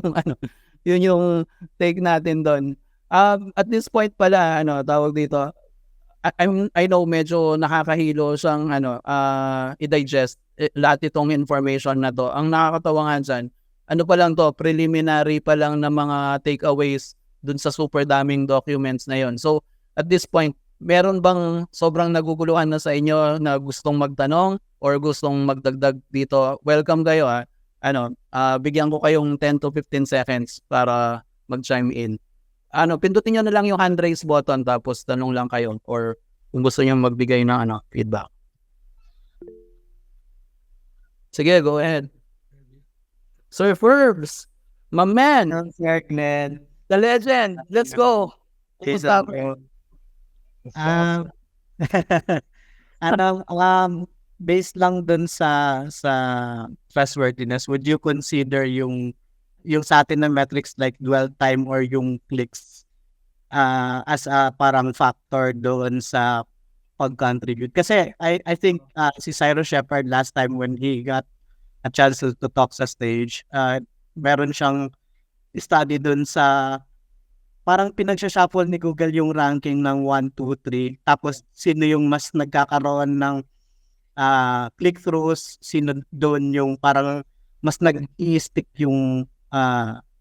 yung take natin doon. At this point pala, tawag dito, I know medyo nakakahilo siyang i-digest lahat itong information na to. Ang nakakatawa nga dyan, pa lang to, preliminary pa lang na mga takeaways dun sa super daming documents na yon. So, at this point, meron bang sobrang naguguluhan na sa inyo na gustong magtanong or gustong magdagdag dito? Welcome kayo bigyan ko kayong 10 to 15 seconds para mag-chime in. Pindutin nyo na lang yung hand raise button tapos tanong lang kayo or kung gusto nyo magbigay ng feedback. Sige, go ahead. Sir Furbs, my man, the legend, let's go. Based lang dun sa trustworthiness, would you consider yung sa atin na metrics like dwell time or yung clicks as a parang factor doon sa pag-contribute? Kasi I think si Cyrus Shepard last time when he got a chance to talk sa stage, meron siyang study doon sa parang pinag-shuffle ni Google yung ranking ng 1, 2, 3, tapos sino yung mas nagkakaroon ng click-throughs, sino doon yung parang mas nag-i-stick yung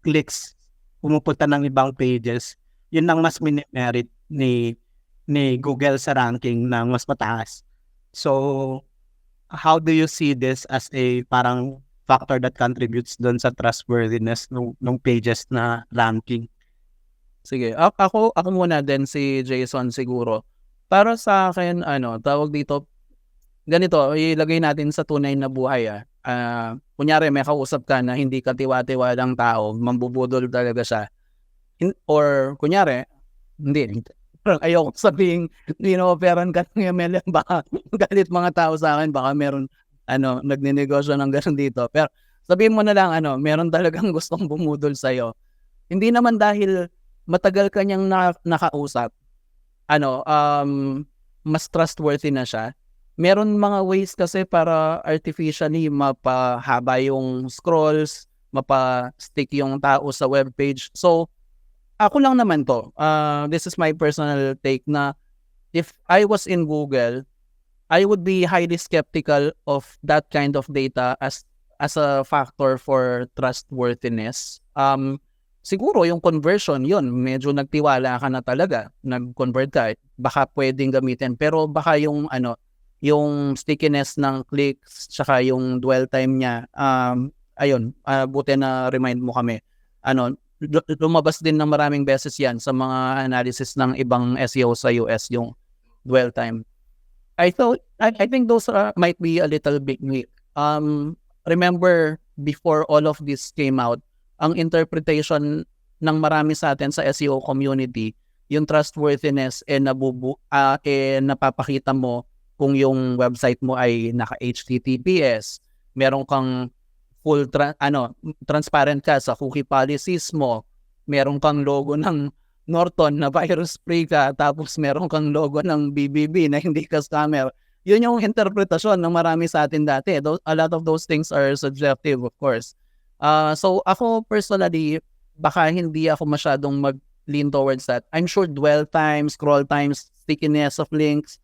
clicks, pumupunta ng ibang pages, yun ang mas minimerit ni Google sa ranking ng mas mataas. So, how do you see this as a parang factor that contributes doon sa trustworthiness ng pages na ranking? Sige, ako muna din si Jason siguro. Para sa akin, tawag dito, ganito, ilagay natin sa tunay na buhay, kunyari may kausap ka na hindi ka tiwa-tiwalang tao, mambubudol talaga siya. Or kunyari, hindi, ayoko sabihing ino-offeran ka ng MLM, baka galit mga tao sa akin, baka meron nagnenegosyo ng gano'n dito. Pero sabihin mo na lang meron talagang gustong bumudol sa'yo. Hindi naman dahil matagal ka niyang nakausap, mas trustworthy na siya. Meron mga ways kasi para artificially mapahaba yung scrolls, mapa-stick yung tao sa webpage. So, ako lang naman to. This is my personal take na if I was in Google, I would be highly skeptical of that kind of data as a factor for trustworthiness. Siguro yung conversion, yun, medyo nagtiwala ka na talaga, nag-convert ka, baka pwedeng gamitin. Pero baka yung yung stickiness ng clicks, tsaka yung dwell time niya, buti na remind mo kami. Lumabas din ng maraming beses yan sa mga analysis ng ibang SEO sa US, yung dwell time. I think those might be a little bit weak. Remember, before all of this came out, ang interpretation ng marami sa atin sa SEO community, yung trustworthiness napapakita mo kung yung website mo ay naka-HTTPS, meron kang full transparent ka sa cookie policies mo, meron kang logo ng Norton na virus free ka, tapos meron kang logo ng BBB na hindi ka scammer. Yun yung interpretasyon ng marami sa atin dati. A lot of those things are subjective, of course. So ako personally, baka hindi ako masyadong mag-lean towards that. I'm sure dwell time, scroll times, stickiness of links,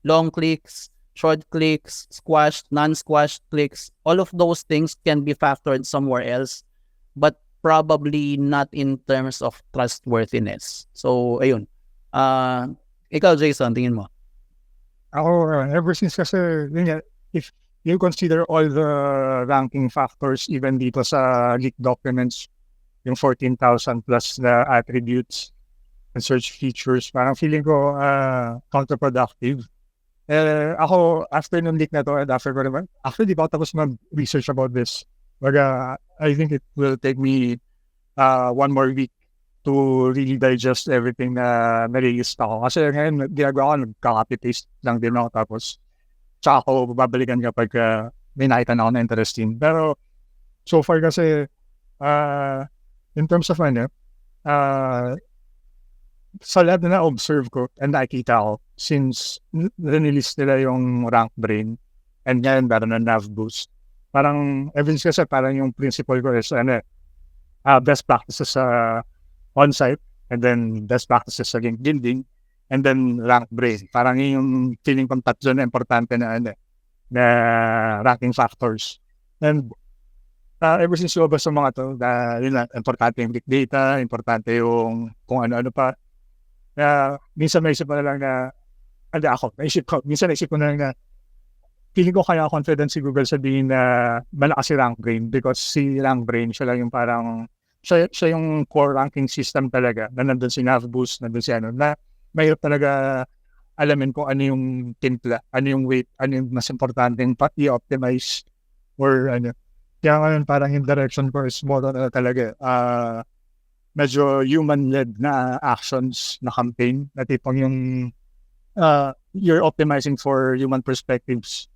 long clicks, short clicks, squashed, non-squashed clicks, all of those things can be factored somewhere else, but probably not in terms of trustworthiness. So, ayun. Ikaw, Jason, tingin mo? Ako, ever since kasi, if you consider all the ranking factors, even dito sa leaked documents, yung 14,000 plus na attributes and search features, parang feeling ko counterproductive. Ako, after nung leak na to, and after ko naman, actually, di ba ako tapos mag-research about this? I think it will take me 1 more week to really digest everything na nare-list ako. Kasi ngayon, ginagawa ko, nagka-copy-paste lang din ako, tapos tsaka ako babalikan kapag may nakita na ako na interesting. Pero, so far kasi, in terms of sa lahat na na-observe ko and nakikita ko, since release nila yung rank brain, and ngayon meron na nav boost, parang evidence kasi parang yung principle ko is best practices sa on-site, and then best practices sa link building, and then rank brain. Parang yung feeling kong tatlo na importante na ranking factors. And ever since lumabas sa mga to, yun lang, importante yung big data, importante yung kung ano-ano pa. Minsan naisip ko na lang minsan naisip ko na lang na feeling ko kaya confident si Google sabihin na malakas si RankBrain, because si RankBrain, siya lang yung parang, siya yung core ranking system talaga, na nandun si NavBoost, nandun si na mahirap talaga alamin kung ano yung timpla, ano yung weight, ano yung mas importante yung i-optimize, or Kaya ngayon parang yung direction ko is more on talaga, medyo human-led na actions na campaign, na tipong yung you're optimizing for human perspectives.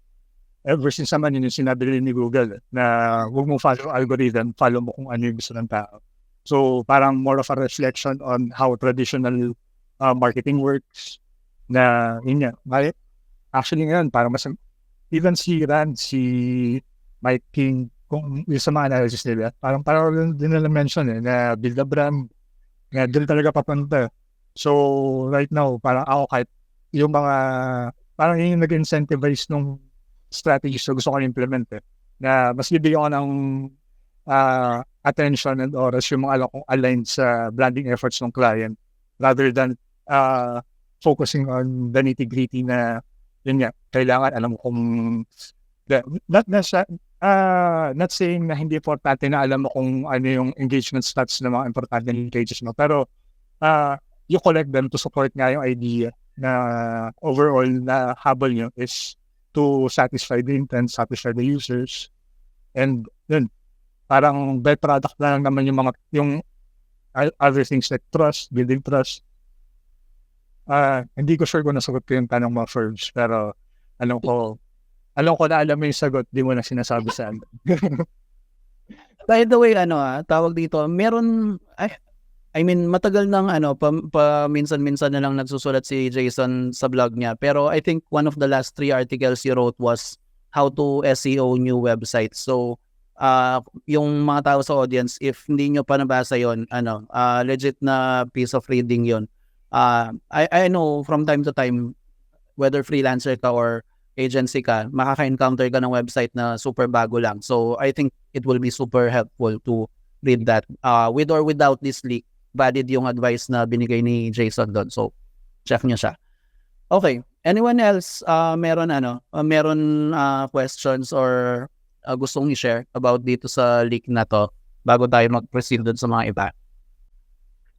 Ever since naman yun yung sinabi rin ni Google na huwag mo follow algorithm, follow mo kung ano yung gusto ng tao. So parang more of a reflection on how traditional marketing works, na yun yan. Actually ngayon parang even si Rand, si Mike King, kung yung sa mga analysis nila, parang din nila mention na build a brand, na doon talaga papunta. So right now, parang ako kahit yung mga, parang yung nag-incentivize nung strategies na gusto ko implement na mas bibigyan ko ng attention and oras yung mga alam kong aligned sa branding efforts ng client, rather than focusing on the nitty-gritty na yun nga, kailangan alam mo kung not saying na hindi importante na alam mo kung ano yung engagement stats ng mga importante pages mo, pero you collect them to support nga yung idea na overall na habol nyo is to satisfy the intent, satisfy the users. And yun, parang byproduct na lang naman yung other things like trust, building trust. Hindi ko sure kung nasagot ko yung tanong mo, Fergs, pero alam ko na alam mo yung sagot, di mo na sinasabi sa akin. By the way, tawag dito, meron, I mean, matagal nang minsan-minsan na lang nagsusulat si Jason sa blog niya. Pero I think one of the last 3 articles he wrote was how to SEO new websites. So, yung mga tao sa audience, if hindi nyo pa nabasa yon, legit na piece of reading yon. I know from time to time, whether freelancer ka or agency ka, makaka-encounter ka ng website na super bago lang. So, I think it will be super helpful to read that. With or without this leak, valid yung advice na binigay ni Jason doon. So, check nyo siya. Okay. Anyone else meron questions or gustong i-share about dito sa leak na to bago tayo mag-proceed doon sa mga iba?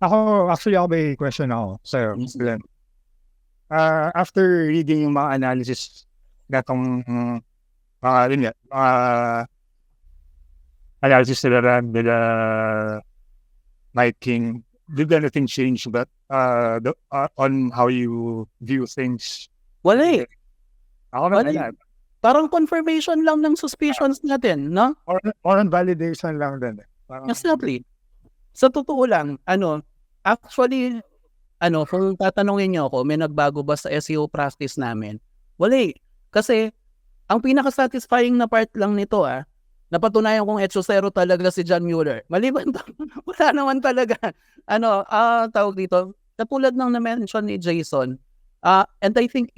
Ako may question ako sa'yo, Glenn. After reading yung mga analysis natong mga analysis nila Night King, did anything change on how you view things? Wala eh. Ako na. Parang confirmation lang ng suspicions natin, no? Or on validation lang din. Exactly. Sa totoo lang, actually, kung tatanungin niyo ako, may nagbago ba sa SEO practice namin? Wala eh. Kasi, ang pinaka-satisfying na part lang nito, napatunayan kong Echosero talaga si John Mueller. Maliban wala naman talaga. Tawag dito, katulad ng na-mention ni Jason, and I think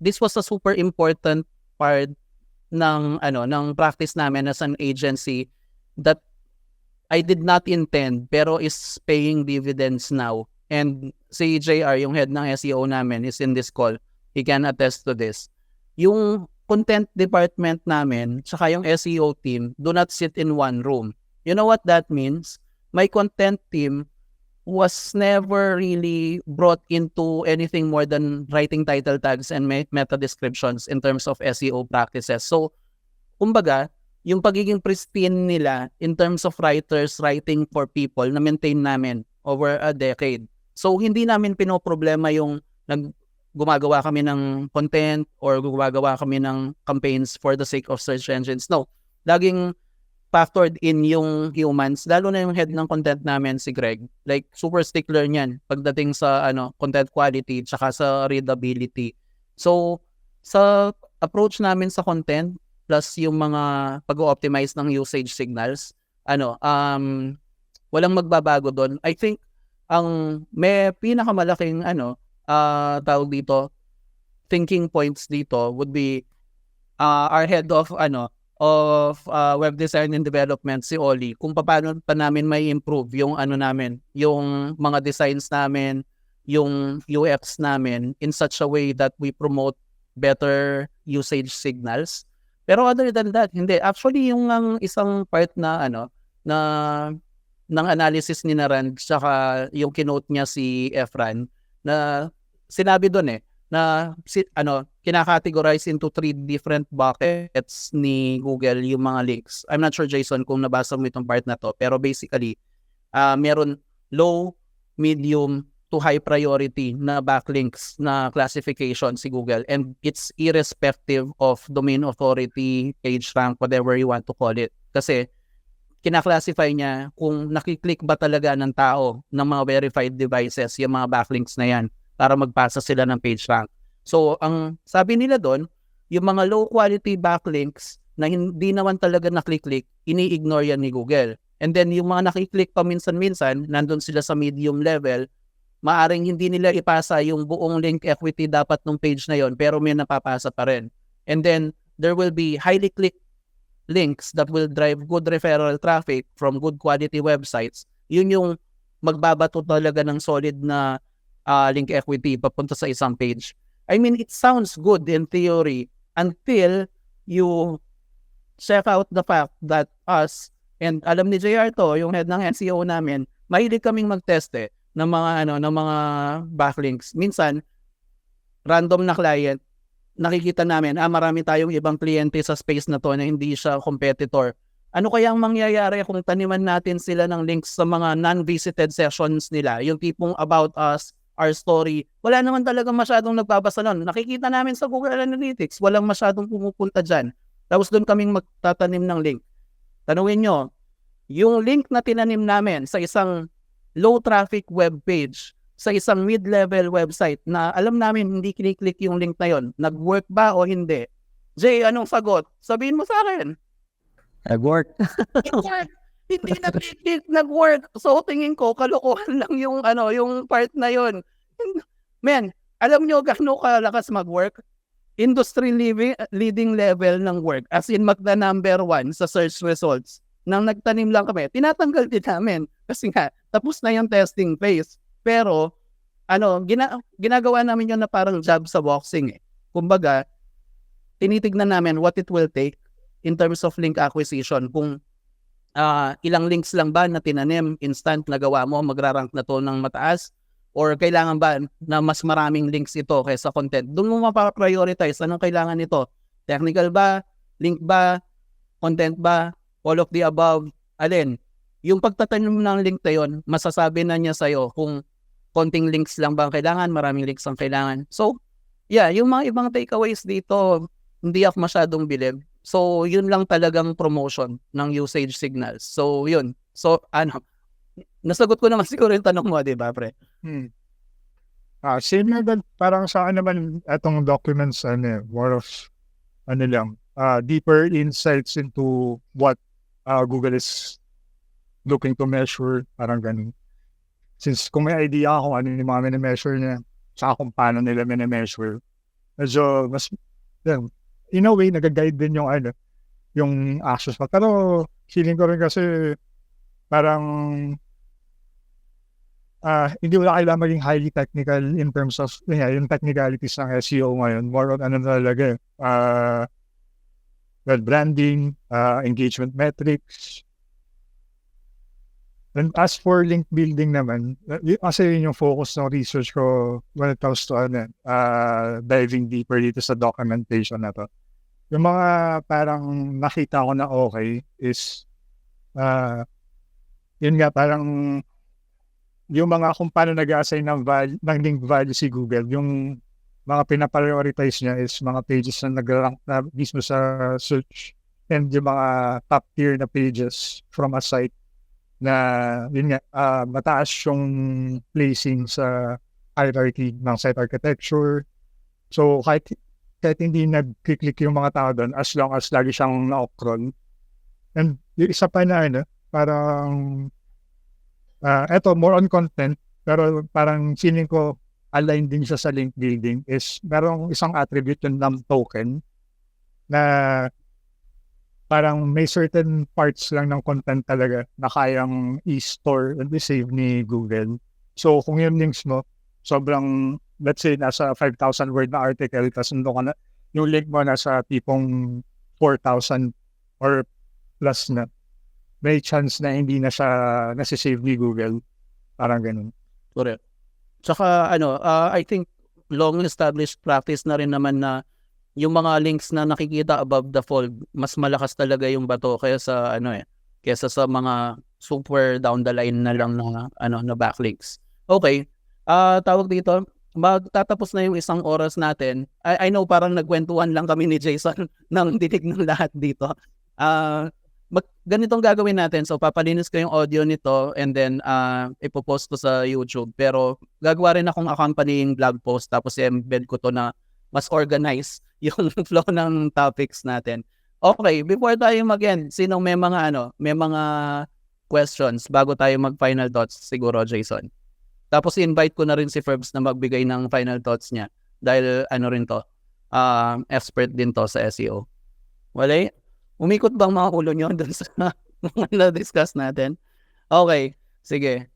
this was a super important part ng practice namin as an agency that I did not intend pero is paying dividends now. And si JR, yung head ng SEO namin, is in this call. He can attest to this. Yung content department namin, tsaka yung SEO team, do not sit in one room. You know what that means? My content team was never really brought into anything more than writing title tags and meta descriptions in terms of SEO practices. So, kumbaga, yung pagiging pristine nila in terms of writers writing for people na maintain namin over a decade. So, hindi namin pinoproblema yung gumagawa kami ng content or gumagawa kami ng campaigns for the sake of search engines. No, laging factored in yung humans, lalo na yung head ng content namin, si Greg. Like, super stickler niyan pagdating sa content quality tsaka sa readability. So, sa approach namin sa content, plus yung mga pag-optimize ng usage signals, walang magbabago doon. I think, ang may pinakamalaking tawag dito, thinking points dito would be our head of web design and development, si Oli, kung paano pa namin may improve yung namin, yung mga designs namin, yung UX namin in such a way that we promote better usage signals. Pero other than that, hindi. Actually, yung isang part na ng analysis ni Naran, saka yung kinote niya si Efran, na sinabi doon na kinakategorize into 3 different buckets ni Google yung mga links. I'm not sure, Jason, kung nabasa mo itong part na to, pero basically, meron low, medium, to high priority na backlinks na classification si Google, and it's irrespective of domain authority, page rank, whatever you want to call it. Kasi kinaklasify niya kung nakiklik ba talaga ng tao ng mga verified devices yung mga backlinks na yan para magpasa sila ng page rank. So, ang sabi nila doon, yung mga low quality backlinks na hindi naman talaga nakiklik, ini-ignore yan ni Google. And then yung mga nakiklik pa minsan-minsan, nandun sila sa medium level, maaring hindi nila ipasa yung buong link equity dapat ng page na yon, pero may napapasa pa rin. And then, there will be highly clicked links that will drive good referral traffic from good quality websites. Yun yung magbabato talaga ng solid na link equity papunta sa isang page. I mean, it sounds good in theory until you check out the fact that us, and alam ni JR to, yung head ng SEO namin, mahilig kaming mag-test ng mga backlinks. Minsan random na client, nakikita namin, marami tayong ibang kliyente sa space na to na hindi siya competitor. Ano kaya ang mangyayari kung taniman natin sila ng links sa mga non-visited sessions nila? Yung tipong about us, our story. Wala naman talaga masyadong nagbabasa nun. Nakikita namin sa Google Analytics, walang masyadong pumupunta dyan. Tapos doon kaming magtatanim ng link. Tanungin nyo, yung link na tinanim namin sa isang low traffic web page, sa isang mid-level website na alam namin hindi kiniklik yung link na yon, nag-work ba o hindi? Jay, anong sagot? Sabihin mo sa akin. Nag-work. Hindi nag-click, nag-work. So tingin ko kalokohan lang yung yung part na yon. Men, alam nyo gaano kalakas mag-work? Industry leading level ng work. As in magna number 1 sa search results. Nang nagtanim lang kami, tinatanggal din namin. Kasi nga, tapos na yung testing phase. Pero, ginagawa namin yun na parang job sa boxing eh. Kumbaga, tinitignan namin what it will take in terms of link acquisition. Kung ilang links lang ba na tinanim, instant nagawa mo, magra-rank na to ng mataas, or kailangan ba na mas maraming links ito kaysa content? Doon mo mapaprioritize anong kailangan nito. Technical ba? Link ba? Content ba? All of the above? Alin? Yung pagtatanim ng link na yun, masasabi na niya sa'yo kung konting links lang ba ang kailangan, maraming links ang kailangan. So, yeah, yung mga ibang takeaways dito, hindi ako masyadong bilib. So, yun lang talagang promotion ng usage signals. So, yun. So, nasagot ko naman siguro yung tanong mo, di ba, pre? Same na din, parang sa akin naman, itong documents, more of, deeper insights into what Google is looking to measure, parang ganun. Since kung may idea ako ano yung mga mini-measure niya, saka kung paano nila mini-measure, medyo mas, in a way, nag-guide din yung actions mo. Pero feeling ko rin kasi parang hindi wala kailangan maging highly technical in terms of yung technicalities ng SEO ngayon. More on talaga, branding, engagement metrics. And as for link building naman, kasi yun yung focus ng research ko when it comes to diving deeper dito sa documentation na to. Yung mga parang nakita ko na okay is yun nga parang yung mga kung paano nag-assign ng link value si Google, yung mga pinaprioritize niya is mga pages na nag-rank na mismo sa search, and yung mga top tier na pages from a site na yun nga, mataas yung placing sa hierarchy ng site architecture. So kahit hindi nag-click yung mga tao doon, as long as lagi siyang na-crawl. And yung isa pa na parang eto more on content, pero parang feeling ko aligned din siya sa link building is merong isang attribute yung num token na parang may certain parts lang ng content talaga na kayang i-store and i-save ni Google. So kung yung links mo, sobrang, let's say, nasa 5,000 word na article, tapos yung link mo nasa tipong 4,000 or plus na, may chance na hindi na siya nasi-save ni Google. Parang ganun. Correct. Tsaka I think long established practice na rin naman na yung mga links na nakikita above the fold, mas malakas talaga yung bato kaysa kaysa sa mga super down the line na lang na backlinks. Okay. Tawag dito, magtatapos na yung isang oras natin. I know parang nagkwentuhan lang kami ni Jason ng dinig ng lahat dito. Ganitong gagawin natin. So papalinis ko yung audio nito and then ipopost ko sa YouTube. Pero gagawa rin akong accompanying blog post tapos i-embed ko to na mas organize yung flow ng topics natin. Okay, before tayo mag-end, sinong may mga questions bago tayo mag-final thoughts siguro, Jason? Tapos invite ko na rin si Ferbs na magbigay ng final thoughts niya dahil rin to, expert din to sa SEO. Wala? Umikot bang mga ulo nyo dun sa na-discuss natin? Okay, sige.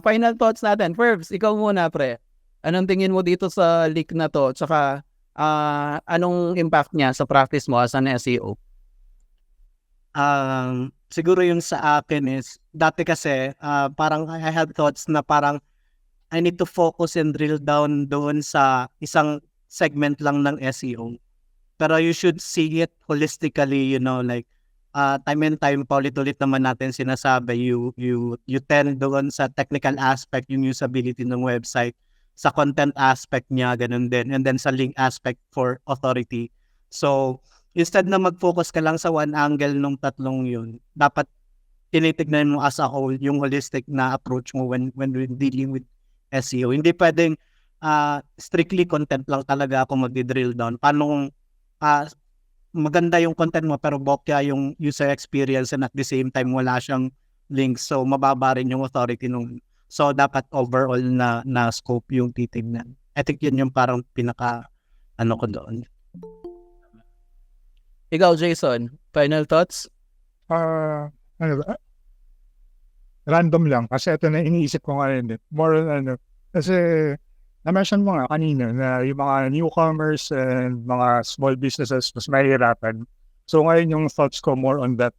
Final thoughts natin. Ferbs, ikaw muna, pre. Anong tingin mo dito sa leak na to? Tsaka anong impact niya sa practice mo as an SEO? Siguro yung sa akin is, dati kasi parang I had thoughts na parang I need to focus and drill down doon sa isang segment lang ng SEO. Pero you should see it holistically, like time and time paulit-ulit naman natin sinasabi, you tend doon sa technical aspect, yung usability ng website, sa content aspect niya, ganun din, and then sa link aspect for authority. So, instead na mag-focus ka lang sa one angle nung tatlong yun, dapat tinitignan mo as a whole yung holistic na approach mo when dealing with SEO. Hindi pwedeng strictly content lang talaga ako mag-drill down. Paano maganda yung content mo pero bokya yung user experience and at the same time wala siyang links, so mababa rin yung authority nung, so dapat overall na scope yung titignan. I think yun yung parang pinaka ko doon. Ikaw, Jason, final thoughts? Ano ba? Random lang kasi ito na iniisip ko ngayon. More on kasi na-mention mo nga kanina na yung mga newcomers and mga small businesses mas mahihirapan. So ngayon yung thoughts ko more on that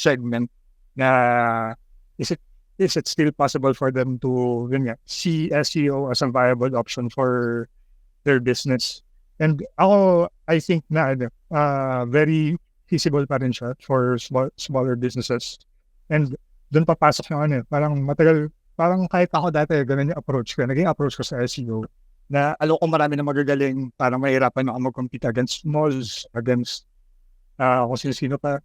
segment na is it still possible for them to see SEO as a viable option for their business? And ako, I think na very feasible pa rin siya for smaller businesses. And doon papasok yung parang matagal. Parang kahit ako dati, ganun yung approach ko. Naging approach ko sa SEO na alam ko marami na magagaling, parang mahirapan ako mag-compete against malls, against kung sino pa.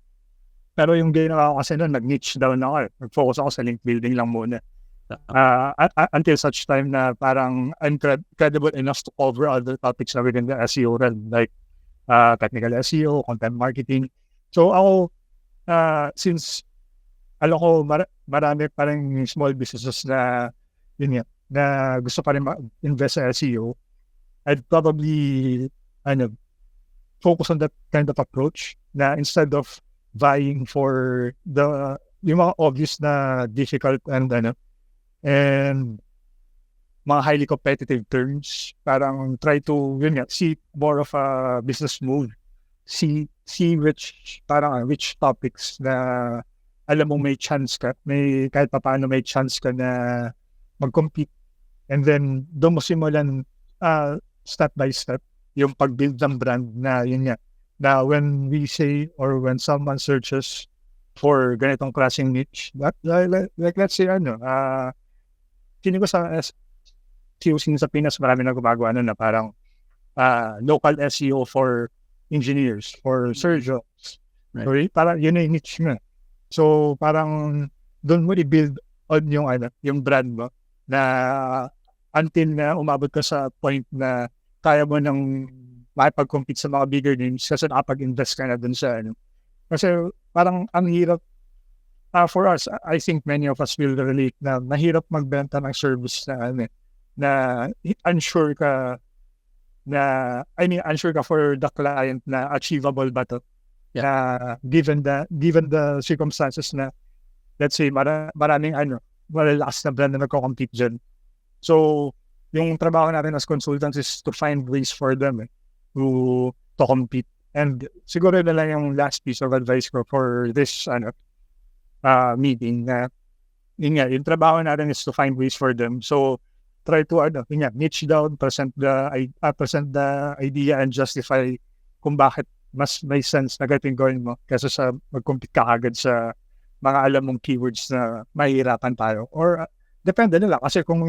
Pero yung ginawa ko kasi noon, nag-niche down ako. Nag-focus ako sa link building lang muna. Until such time na parang I'm credible enough to cover other topics na within the SEO realm, like technical SEO, content marketing. So ako, since alam ko marami pa rin small businesses na na gusto pa rin invest sa SEO, I'd probably focus on that kind of approach na instead of vying for yung mga obvious na difficult and mga highly competitive terms, parang try to see more of a business move, see which topics na alam mo may chance ka, kahit paano may chance ka na mag-compete. And then, doon mo simulan step by step yung pag-build ng brand na yun nga. Na when we say or when someone searches for ganitong klaseng niche, like let's say feeling ko sa SEO sa Pinas, marami na gumagawa na parang local SEO for engineers, for surgeons. Right. Sorry, parang yun yung niche nga. So parang doon mo i-build on yung brand mo na until na umabot ka sa point na kaya mo nang makipag-compete sa mga bigger names kasi nakapag-invest ka na doon sa Kasi parang ang hirap for us, I think many of us will relate na mahirap magbenta ng service na unsure ka unsure ka for the client na achievable ba to. Yeah. Given the circumstances na let's say maraming malalakas na brand na nagko-compete dyan. So yung trabaho natin as consultants is to find ways for them to compete. And siguro na lang yung last piece of advice ko for this meeting na yung trabaho natin is to find ways for them. So try to niche down, present the idea and justify kung bakit mas may sense na ganito yung gawin mo kaysa sa mag-compete ka agad sa mga alam mong keywords na mahihirapan tayo. Or depende nila kasi kung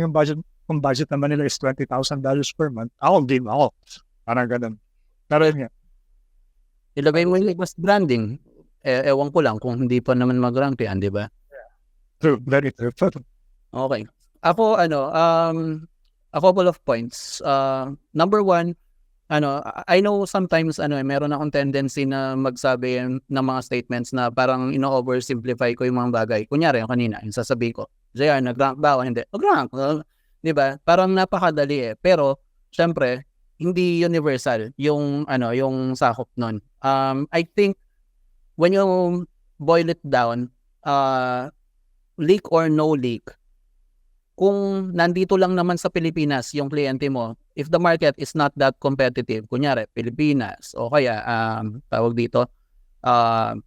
budget naman nila is $20,000 per month, game ako. Parang ganun. Pero yun nga. Ilagay mo yung mas branding. Ewan ko lang kung hindi pa naman mag-rank yan, di ba? True, very true. Okay. Ako, a couple of points. Number one, I know sometimes meron akong tendency na magsabi ng mga statements na parang oversimplify ko yung mga bagay. Kunyari, yung kanina, yung sasabihin ko, JR, nag-rank ba o hindi? Nag-rank. Di ba? Parang napakadali Pero, syempre, hindi universal yung sakop nun. I think, when you boil it down, leak or no leak, kung nandito lang naman sa Pilipinas yung kliyente mo, if the market is not that competitive, kunyari, Pilipinas, o kaya, tawag dito,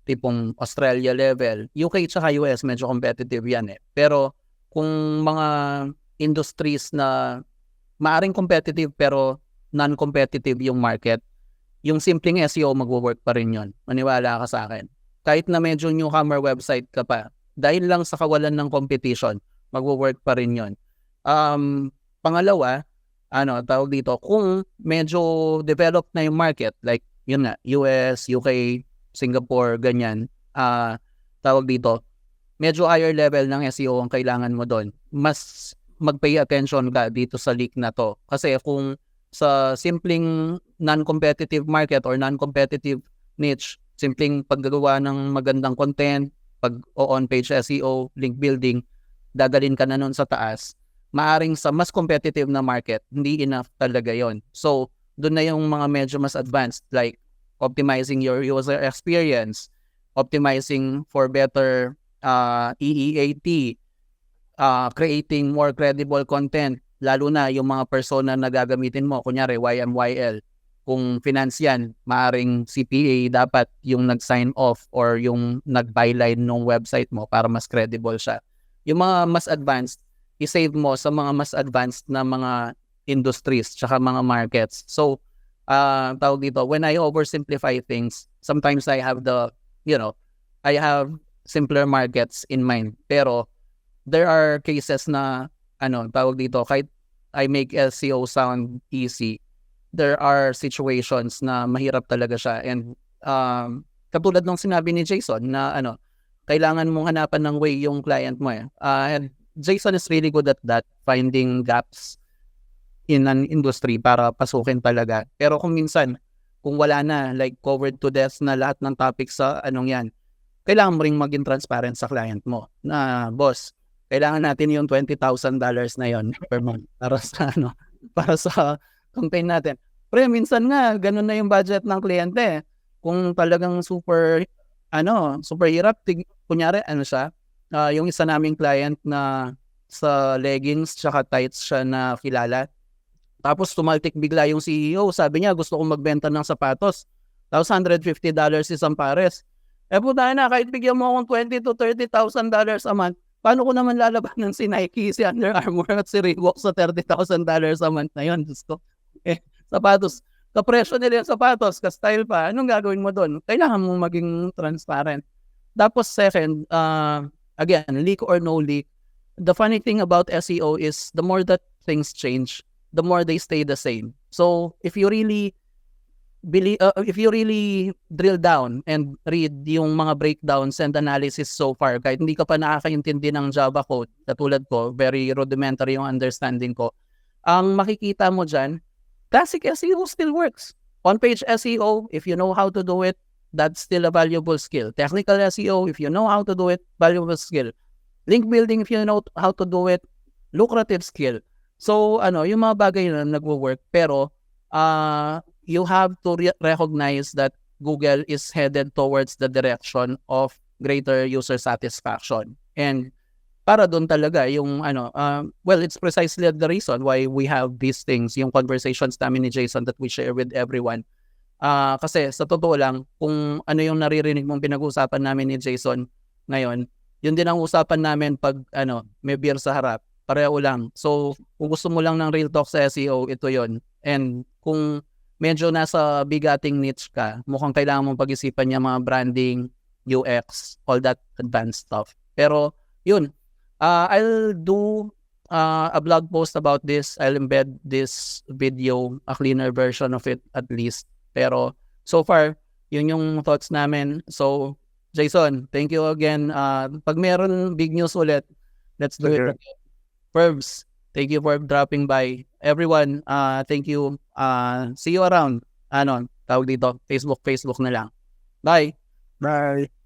tipong Australia level, UK tsaka US, medyo competitive yan Pero, kung mga industries na maaring competitive pero non-competitive yung market, yung simpleng SEO magwo-work pa rin yun. Maniwala ka sa akin. Kahit na medyo newcomer website ka pa, dahil lang sa kawalan ng competition, magwo-work pa rin yun. Pangalawa, tawag dito, kung medyo developed na yung market, like yun nga, US, UK, Singapore, ganyan, tawag dito, medyo higher level ng SEO ang kailangan mo doon. Mas mag-pay attention ka dito sa leak na to. Kasi kung sa simpleng non-competitive market or non-competitive niche, simpleng paggagawa ng magandang content, pag-on-page SEO, link building, dadalhin ka na nun sa taas, maaring sa mas competitive na market, hindi enough talaga yon. So, doon na yung mga medyo mas advanced, like optimizing your user experience, optimizing for better EEAT, creating more credible content, lalo na yung mga persona na gagamitin mo, kunyari YMYL, kung finance yan, maaring CPA dapat yung nag-sign off or yung nag-byline ng website mo para mas credible siya. Yung mga mas advanced, i-save mo sa mga mas advanced na mga industries tsaka mga markets. So, tawag dito, when I oversimplify things, sometimes I have I have simpler markets in mind. Pero, there are cases na, tawag dito, kahit I make SEO sound easy, there are situations na mahirap talaga siya. And, katulad ng sinabi ni Jason na, kailangan mong hanapan ng way yung client mo eh. And Jason is really good at that, finding gaps in an industry para pasukin talaga. Pero kung minsan, kung wala na, like covered to death na lahat ng topics sa yan, kailangan mo ring maging transparent sa client mo. Na, boss, kailangan natin yung $20,000 na yon per month para sa para sa campaign natin. Pero minsan nga, ganun na yung budget ng kliyente. Kung talagang super hirap, kunyari, siya, yung isa naming client na sa leggings tsaka tights siya na kilala. Tapos tumaltik bigla yung CEO, sabi niya gusto kong magbenta ng sapatos. Tapos $150 isang pares. Puta na, kahit bigyan mo akong $20,000 to $30,000 a month, paano ko naman lalabanan si Nike, si Under Armour at si Reebok sa $30,000 a month na yun? Gusto. Sapatos. Kapresyo nila yung sapatos, ka-style pa, anong gagawin mo doon? Kailangan mo maging transparent. Tapos second, again, leak or no leak, the funny thing about SEO is the more that things change, the more they stay the same. So if you really drill down and read yung mga breakdowns and analysis so far, kahit hindi ka pa nakakaintindi ng Java code, katulad ko, very rudimentary yung understanding ko, ang makikita mo dyan, classic SEO still works. On-page SEO, if you know how to do it, that's still a valuable skill. Technical SEO, if you know how to do it, valuable skill. Link building, if you know how to do it, lucrative skill. So, yung mga bagay na nagwo-work, pero you have to recognize that Google is headed towards the direction of greater user satisfaction. And para doon talaga yung it's precisely the reason why we have these things, yung conversations namin ni Jason that we share with everyone. Kasi sa totoo lang, kung ano yung naririnig mong pinag-uusapan namin ni Jason ngayon, yun din ang usapan namin pag may beer sa harap. Pareho lang. So, kung gusto mo lang ng real talk sa SEO, ito yon. And kung medyo nasa bigating niche ka, mukhang kailangan mong pag-isipan niya mga branding, UX, all that advanced stuff. Pero, yun. I'll do a blog post about this. I'll embed this video, a cleaner version of it at least. Pero, so far, yun yung thoughts namin. So, Jason, thank you again. Pag meron big news ulit, let's do it. Perbs, thank you for dropping by. Everyone, thank you. See you around. Tawag dito, Facebook na lang. Bye. Bye.